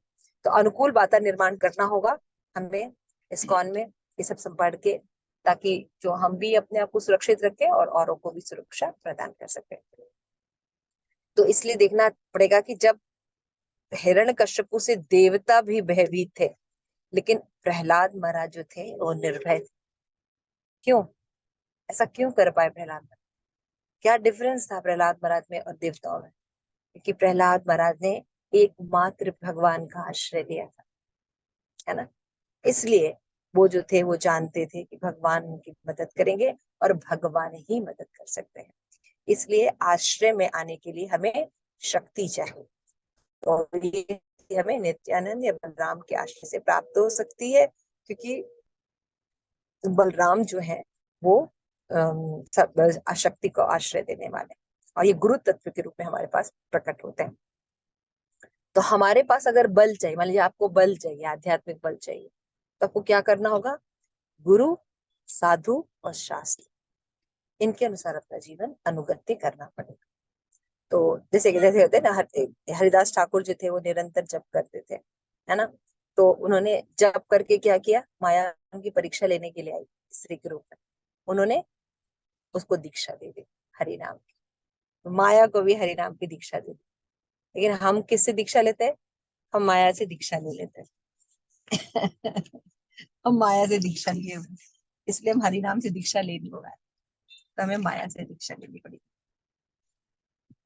तो अनुकूल वातावरण निर्माण करना होगा हमें इस्कॉन में, ये सब पढ़ के, ताकि जो हम भी अपने आप को सुरक्षित रखें और औरों को भी सुरक्षा प्रदान कर सकें। तो इसलिए देखना पड़ेगा कि जब हिरण्यकश्यपु से देवता भी भयभीत थे, लेकिन प्रहलाद महाराज जो थे वो निर्भय थे। क्यों? ऐसा क्यों कर पाए प्रहलाद महाराज? क्या डिफरेंस था प्रहलाद महाराज में और देवताओं में? क्योंकि प्रहलाद महाराज ने एकमात्र भगवान का आश्रय लिया था, है ना। इसलिए वो जो थे वो जानते थे कि भगवान उनकी मदद करेंगे और भगवान ही मदद कर सकते हैं। इसलिए आश्रय में आने के लिए हमें शक्ति चाहिए, और ये हमें नित्यानंद या बलराम के आश्रय से प्राप्त हो सकती है, क्योंकि बलराम जो है वो शक्ति को आश्रय देने वाले, और ये गुरु तत्व के रूप में हमारे पास प्रकट होते हैं। तो हमारे पास अगर बल चाहिए, मान लीजिए आपको बल चाहिए, आध्यात्मिक बल चाहिए, तो आपको क्या करना होगा? गुरु, साधु और शास्त्र, इनके अनुसार अपना जीवन अनुगत्य करना पड़ेगा। तो जैसे जैसे होते हैं ना, हरिदास ठाकुर जो थे वो निरंतर जप करते थे, है ना। तो उन्होंने जप करके क्या किया? माया की परीक्षा लेने के लिए आई स्त्री के रूप में, उन्होंने उसको दीक्षा दे दी हरिनाम की। तो माया को भी हरिनाम की दीक्षा दे दी। लेकिन हम किससे दीक्षा लेते हैं? हम माया से दीक्षा ले लेते हैं। हम माया से दीक्षा लिए हुए, इसलिए हम हरिनाम से दीक्षा ले नहीं हो रहा है, तो हमें माया से दीक्षा लेनी पड़ेगी।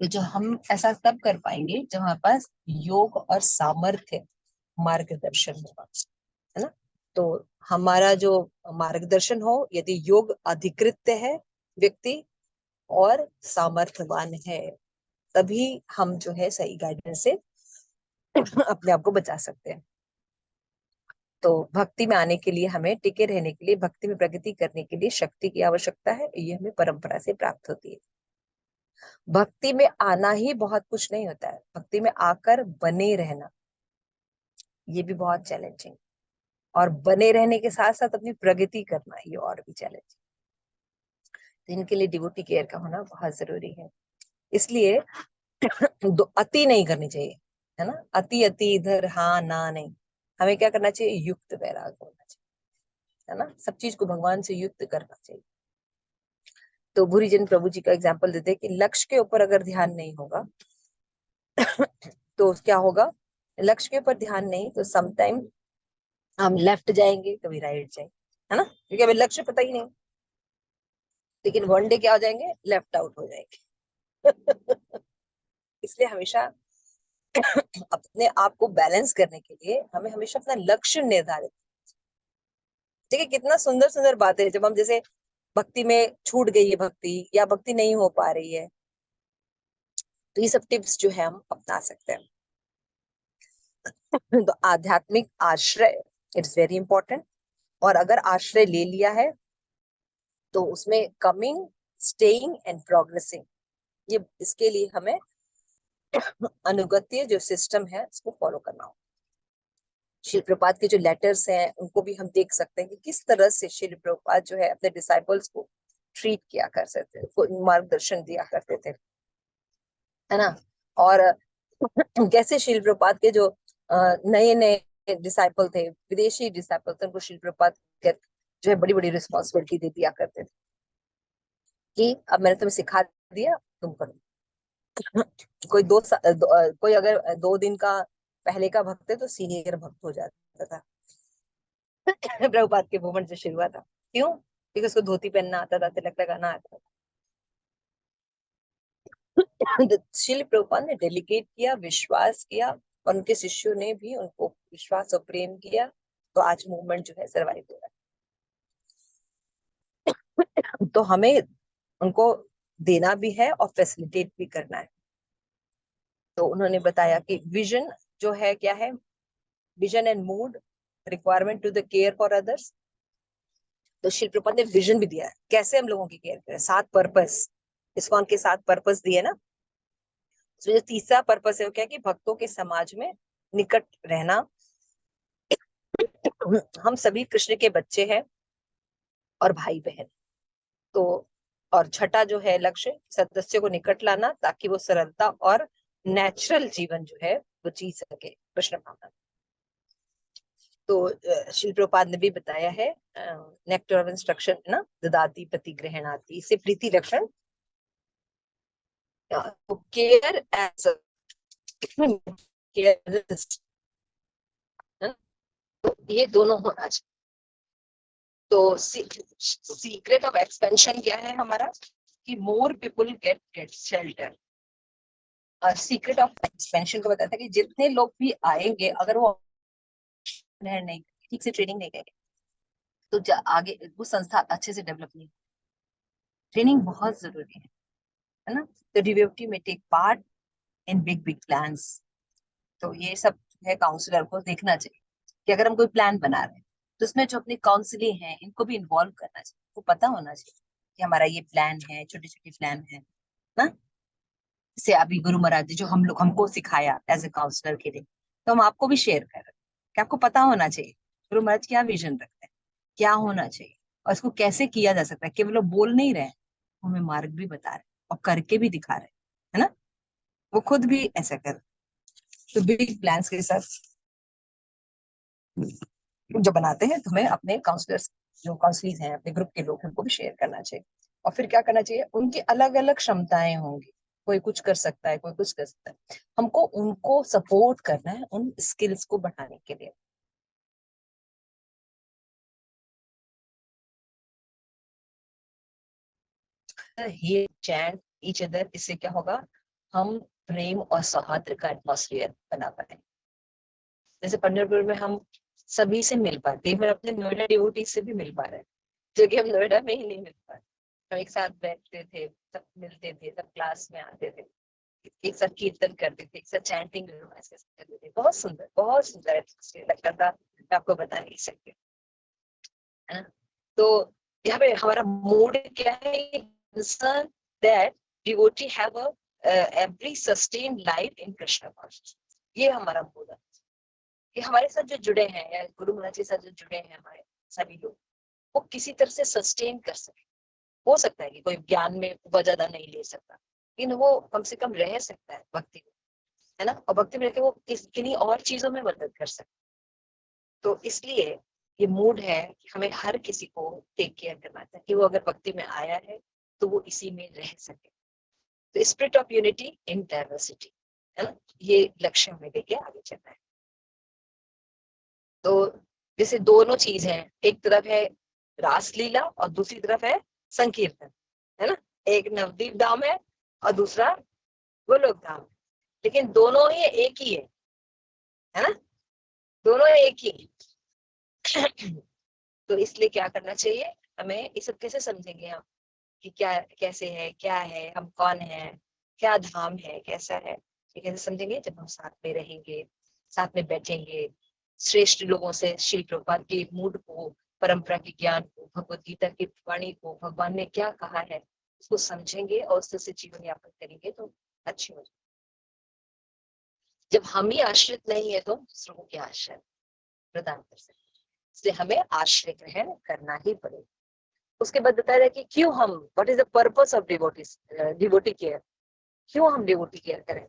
तो जो हम ऐसा तब कर पाएंगे जब हमारे पास योग और सामर्थ्य मार्गदर्शन होगा, है ना। तो हमारा जो मार्गदर्शन हो, यदि योग अधिकृत है व्यक्ति और सामर्थ्यवान है, तभी हम जो है सही गाइडेंस से अपने आप को बचा सकते हैं। तो भक्ति में आने के लिए, हमें टिके रहने के लिए, भक्ति में प्रगति करने के लिए शक्ति की आवश्यकता है। ये हमें परंपरा से प्राप्त होती है। भक्ति में आना ही बहुत कुछ नहीं होता है, भक्ति में आकर बने रहना ये भी बहुत चैलेंजिंग, और बने रहने के साथ साथ अपनी प्रगति करना ये और भी चैलेंजिंग। तो इनके लिए डिवोटी केयर का होना बहुत जरूरी है। इसलिए अति नहीं करनी चाहिए, है ना। अति अति इधर हाँ ना नहीं, हमें क्या करना चाहिए? युक्त वैराग होना चाहिए, है ना। सब चीज को भगवान से युक्त करना चाहिए। तो भूरी जन प्रभु जी का एग्जाम्पल देते हैं कि लक्ष्य के ऊपर अगर ध्यान नहीं होगा तो क्या होगा? लक्ष्य के ऊपर ध्यान नहीं तो समटाइम हम लेफ्ट जाएंगे, कभी राइट जाएंगे, है ना, क्योंकि हमें लक्ष्य पता ही नहीं। लेकिन वन डे क्या हो जाएंगे? लेफ्ट आउट हो जाएंगे। इसलिए हमेशा अपने आप को बैलेंस करने के लिए हमें हमेशा अपना लक्ष्य निर्धारित। ठीक है, कितना सुंदर सुंदर बातें हैं। जब हम जैसे भक्ति में छूट गई है भक्ति, या भक्ति नहीं हो पा रही है, तो ये सब टिप्स जो है हम अपना सकते हैं। तो आध्यात्मिक आश्रय इट्स वेरी इंपॉर्टेंट, और अगर आश्रय ले लिया है तो उसमें कमिंग, स्टेइंग एंड प्रोग्रेसिंग, ये इसके लिए हमें अनुगत्य जो सिस्टम है उसको फॉलो करना होगा। श्रील प्रभुपाद के जो लेटर्स हैं उनको भी हम देख सकते हैं कि किस तरह से श्रील प्रभुपाद जो है अपने डिसाइपल्स को ट्रीट किया करते थे, मार्गदर्शन दिया करते थे, है ना। और कैसे श्रील प्रभुपाद के जो नए नए डिसाइपल थे, विदेशी डिसाइपल थे, उनको श्रील प्रभुपाद जो है बड़ी बड़ी रिस्पॉन्सिबिलिटी दे दिया करते थे कि अब मैंने तुम्हें सिखा दिया, तुम करो। कोई अगर 2 दिन का पहले का भक्त है तो सीनियर भक्त हो जाता था। प्रभुपाद के मूवमेंट से शुरू हुआ था। क्यों? क्योंकि उसको धोती पहनना आता था, तिलक लगाना आता था। श्रील प्रभुपाद ने डेलीगेट किया, विश्वास किया, और उनके शिष्यों ने भी उनको विश्वास और प्रेम किया, तो आज मूवमेंट जो है सर्वाइव हो रहा है। तो हमें उनको देना भी है और फैसिलिटेट भी करना है। तो उन्होंने बताया कि विजन जो है क्या है? Vision and mood, requirement to the care for others, तो शिल प्रभुपाद ने विजन भी दिया है कैसे हम लोगों की केयर करें, 7 पर्पस, इस्कॉन के 7 पर्पस दिए ना। उसमें जो तीसरा पर्पस है वो क्या है कि भक्तों के समाज में निकट रहना। हम सभी कृष्ण के बच्चे हैं और भाई बहन। तो और छठा जो है लक्ष्य, सदस्यों को निकट लाना ताकि वो सरलता और नेचुरल जीवन जो है वो जी सके कृष्ण भावना। तो श्री प्रभुपाद ने भी बताया है नेक्टर ऑफ इंस्ट्रक्शन ना, ददाति प्रतिग्रहणाति, इससे प्रीति लक्षण, केयर एज केयर, तो ये दोनों होना चाहिए। तो सीक्रेट ऑफ एक्सपेंशन क्या है हमारा, कि मोर पीपल गेट शेल्टर। और सीक्रेट ऑफ एक्सपेंशन को बताता है कि जितने लोग भी आएंगे अगर वो नहीं ठीक से ट्रेनिंग नहीं करेंगे तो आगे वो संस्था अच्छे से डेवलप नहीं। ट्रेनिंग बहुत जरूरी है ना। तो डिवोटी में take part in big big plans. तो ये सब है काउंसलर को देखना चाहिए कि अगर हम कोई प्लान बना रहे हैं तो उसमें जो अपने काउंसलर हैं इनको भी इन्वॉल्व करना चाहिए, उनको पता होना चाहिए कि हमारा ये प्लान है, छोटे छोटे प्लान है ना। जैसे अभी गुरु महाराज जी जो हमको सिखाया एज ए काउंसलर के लिए, तो हम आपको भी शेयर कर रहे हैं कि आपको पता होना चाहिए गुरु महाराज क्या विजन रखते हैं, क्या होना चाहिए और इसको कैसे किया जा सकता है। केवल वो बोल नहीं रहे, हमें मार्ग भी बता रहे और करके भी दिखा रहे है ना। वो खुद भी ऐसा कर, तो बिग प्लान्स के साथ जो बनाते हैं तो हमें अपने काउंसलर्स, जो काउंसलर्स हैं, अपने ग्रुप के लोग उनको भी शेयर करना चाहिए। और फिर क्या करना चाहिए, उनकी अलग अलग क्षमताएं होंगी, कोई कुछ कर सकता है, कोई कुछ कर सकता है, हमको उनको सपोर्ट करना है उन स्किल्स को बढ़ाने के लिए। ही चैंट ईच अदर, इससे क्या होगा, हम प्रेम और सौहार्द का एटमॉस्फेयर बना पाए। जैसे पंढरपुर में हम सभी से मिल पाते हैं, अपने नोएडा डिवोटी से भी मिल पा रहे हैं, जो कि हम नोएडा में ही नहीं मिल पा रहे। हम एक साथ बैठते थे, सब मिलते थे, सब क्लास में आते थे, एक साथ कीर्तन करते थे, एक साथ चैंटिंग करते थे। बहुत सुंदर एटमॉस्फेयर लगता था, मैं आपको बता नहीं सकती है ना। तो यहाँ पे हमारा मूड क्या है, concern that devotee have a every sustained life in Krishna consciousness। ये हमारा मूड है कि हमारे साथ जो जुड़े हैं या गुरु महाराज के साथ जो जुड़े हैं हमारे सभी लोग, वो किसी तरह से सस्टेन कर सके। हो सकता है कि कोई ज्ञान में बहुत ज्यादा नहीं ले सकता, लेकिन वो कम से कम रह सकता है भक्ति में, है ना। और भक्ति में रहकर वो किन्हीं और चीजों में मदद कर सकता है। तो इसलिए ये मूड है कि हमें हर किसी को टेक केयर करना है कि वो अगर भक्ति में आया है तो वो इसी में रह सके। तो spirit of unity in diversity, है ना, ये लक्ष्य हमें लेके आगे चलना है। तो जैसे दोनों चीज हैं, एक तरफ है रासलीला और दूसरी तरफ है संकीर्तन, है ना। एक नवदीप धाम है और दूसरा गोलोक धाम है, लेकिन दोनों ही एक ही है ना, दोनों एक ही। तो इसलिए क्या करना चाहिए हमें, ये सब कैसे समझेंगे हम कि क्या कैसे है, क्या है, हम कौन है, क्या धाम है, कैसा है, ये कैसे समझेंगे जब हम साथ में रहेंगे, साथ में बैठेंगे, श्रेष्ठ लोगों से श्री प्रभुपाद के मूड को, परंपरा के ज्ञान को, भगवद गीता की वाणी को, भगवान ने क्या कहा है उसको समझेंगे और उससे जीवन यापन करेंगे तो अच्छी हो जाए। जब हम ही आश्रित नहीं है तो दूसरों को क्या आश्रय प्रदान कर सकते, इसलिए हमें आश्रय ग्रहण करना ही पड़ेगा। उसके बाद बताया कि क्यों हम, what is the purpose of devotee care, क्यों हम डिवोटी केयर करें।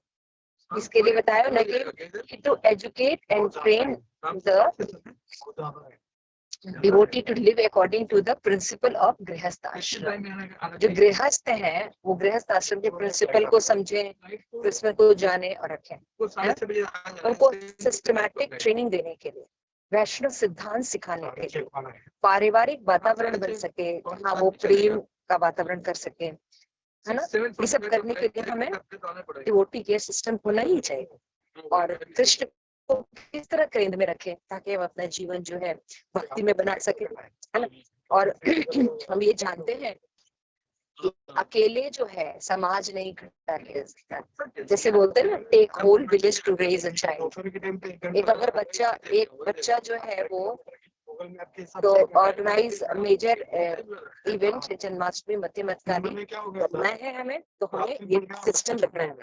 इसके लिए बताया ना कि to educate and train the devotee to live according to the principle of grihastha ashram. जो गृहस्थ है वो गृहस्थ आश्रम के प्रिंसिपल को समझे, प्रिंसिपल को जाने और रखें। उनको सिस्टमैटिक ट्रेनिंग देने के लिए, वैष्णव सिद्धांत सिखाने के लिए, पारिवारिक वातावरण बन सके, हाँ वो प्रेम का वातावरण कर सके, है ना। ये सब करने के लिए हमें डिवोटी केयर सिस्टम होना ही चाहिए। और कृष्ण को किस तरह केंद्र में रखें ताकि हम अपना जीवन जो है भक्ति में बना सके, है ना। और हम ये जानते हैं कि अकेले जो है समाज नहीं खड़ा रह सकता। जैसे बोलते हैं ना, take whole village to raise a child. एक बच्चा जो है वो तो ऑर्गेनाइज मेजर इवेंट जन्माष्टमी मध्य मतकारी करना है हमें, तो हमें ये सिस्टम रखना है।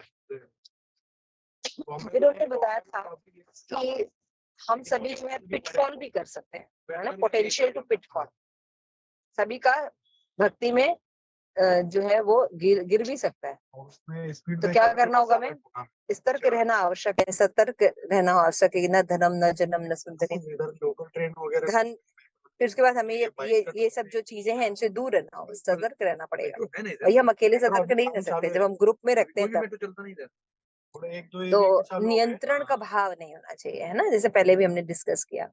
फिर उन्होंने बताया था कि हम सभी जो है पिटफॉल भी कर सकते हैं, है ना, पोटेंशियल टू पिटफॉल। सभी का भक्ति में जो है वो गिर भी सकता है। तो क्या करना होगा हमें? सतर्क रहना आवश्यक है, सतर्क रहना आवश्यक है। न धनम न जन्म न सुंदरी धन। फिर उसके बाद हमें ये सब जो चीजें हैं इनसे दूर रहना होगा, सतर्क रहना पड़ेगा। भाई हम अकेले सतर्क नहीं रह सकते, जब हम ग्रुप में रखते हैं तब। तो नियंत्रण का भाव नहीं होना चाहिए, है ना, जैसे पहले भी हमने डिस्कस किया।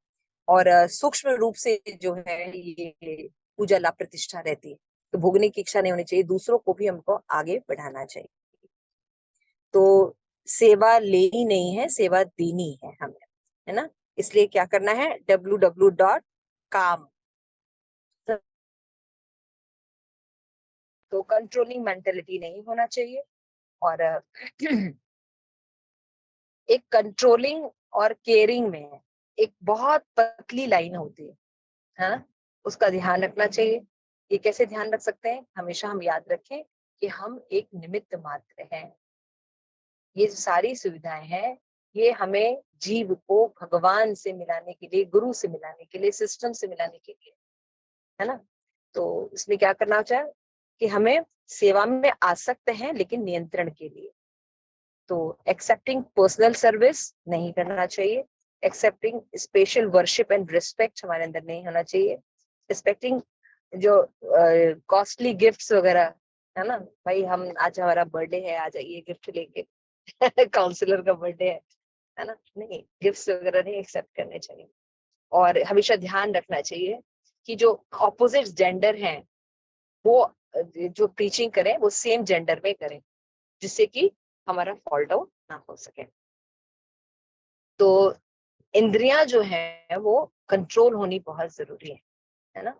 और सूक्ष्म रूप से जो है ये पूजा लाभ प्रतिष्ठा रहती है, तो भोगने की इच्छा नहीं होनी चाहिए, दूसरों को भी हमको आगे बढ़ाना चाहिए। तो सेवा लेनी नहीं है, सेवा देनी है हमें, है ना। इसलिए क्या करना है, www.काम। तो कंट्रोलिंग मेंटेलिटी नहीं होना चाहिए। और एक कंट्रोलिंग और केयरिंग में एक बहुत पतली लाइन होती है ना, उसका ध्यान रखना चाहिए। ये कैसे ध्यान रख सकते हैं? हमेशा हम याद रखें कि हम एक निमित्त मात्र हैं। ये जो सारी सुविधाएं हैं ये हमें जीव को भगवान से मिलाने के लिए, गुरु से मिलाने के लिए, सिस्टम से मिलाने के लिए, है ना। तो इसमें क्या करना चाहिए कि हमें सेवा में आसक्त हैं लेकिन नियंत्रण के लिए। तो एक्सेप्टिंग पर्सनल सर्विस नहीं करना चाहिए, accepting special worship and respect हमारे अंदर नहीं होना चाहिए, रिस्पेक्टिंग जो कॉस्टली गिफ्ट्स वगैरह, है ना, भाई हम आज हमारा बर्थडे है, आ जाइए गिफ्ट लेके काउंसलर का बर्थडे है ना, नहीं, गिफ्ट्स वगैरह नहीं एक्सेप्ट करने चाहिए। और हमेशा ध्यान रखना चाहिए कि जो ऑपोजिट जेंडर हैं वो जो प्रीचिंग करें वो सेम जेंडर में करें, जिससे कि हमारा फॉल्ट आउट ना हो सके। तो इंद्रियां जो है वो कंट्रोल होनी बहुत जरूरी है ना।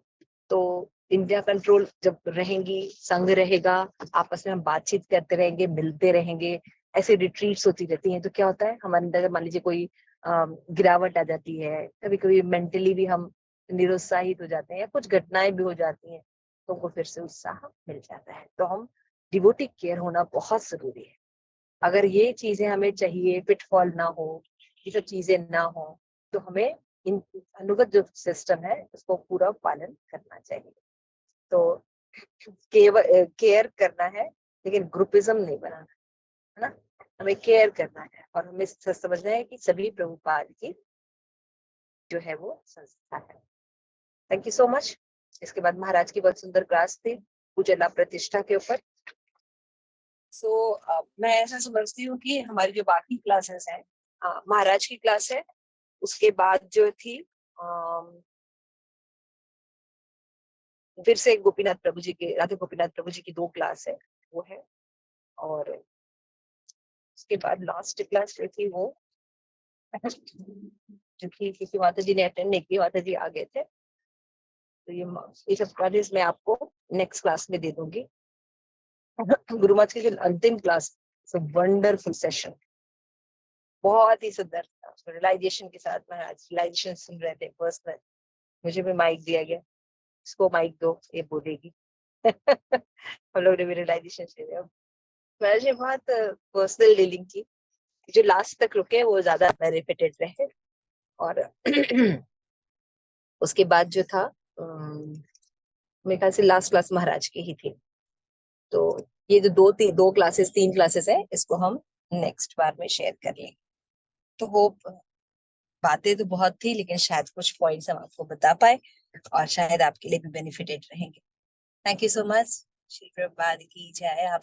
तो इंद्रियां कंट्रोल जब रहेंगी, संग रहेगा, आपस में हम बातचीत करते रहेंगे, मिलते रहेंगे, ऐसे रिट्रीट्स होती रहती हैं, तो क्या होता है हमारे अंदर मान लीजिए कोई गिरावट आ जाती है, कभी कभी मेंटली भी हम निरुत्साहित हो जाते हैं या कुछ घटनाएं भी हो जाती हैं, तो हमको फिर से उत्साह मिल जाता है। तो हम डिवोटी केयर होना बहुत जरूरी है। अगर ये चीजें हमें चाहिए, पिटफॉल ना हो, ये सब चीजें ना हो, तो हमें इन अनुगत जो सिस्टम है उसको पूरा पालन करना चाहिए। तो केवल केयर करना है लेकिन ग्रुपिज्म नहीं बनाना, है ना। हमें केयर करना है और हमें समझना है कि सभी प्रभुपाद की जो है वो संस्था है। Thank you so much. इसके बाद महाराज की बहुत सुंदर क्लास थी पूजा लाभ प्रतिष्ठा के ऊपर। मैं ऐसा समझती हूँ कि हमारी जो बाकी क्लासेस हैं, महाराज की क्लास है, उसके बाद जो थी फिर से गोपीनाथ प्रभु जी के, राधा गोपीनाथ प्रभु जी की 2 क्लास है वो है। और उसके बाद लास्ट क्लास जो थी वो जो थी किसी माता जी ने अटेंड नहीं की, माता जी आ गए थे, तो ये सब क्लासेस मैं आपको नेक्स्ट क्लास में दे दूंगी। गुरु महाराज की जो अंतिम क्लास, वंडरफुल सेशन, बहुत ही सुंदर था। रियलाइजेशन के साथ महाराज रियलाइजेशन सुन रहे थे पर्सनल, मुझे भी माइक दिया गया, इसको माइक दो, ये बोलेगी हम लोग ने भी रियलाइजेशन से महाराज ने बहुत पर्सनल डीलिंग की। जो लास्ट तक रुके वो ज्यादा बेनिफिटेड रहे। और उसके बाद जो था मेरे ख्याल से लास्ट क्लास महाराज की ही थी। तो ये जो 3 क्लासेस है, इसको हम नेक्स्ट बार में शेयर कर लेंगे। तो होप बातें तो बहुत थी लेकिन शायद कुछ पॉइंट्स हम आपको बता पाए और शायद आपके लिए भी बेनिफिटेड रहेंगे। Thank you so much. Shri Prabhupada की जय। आप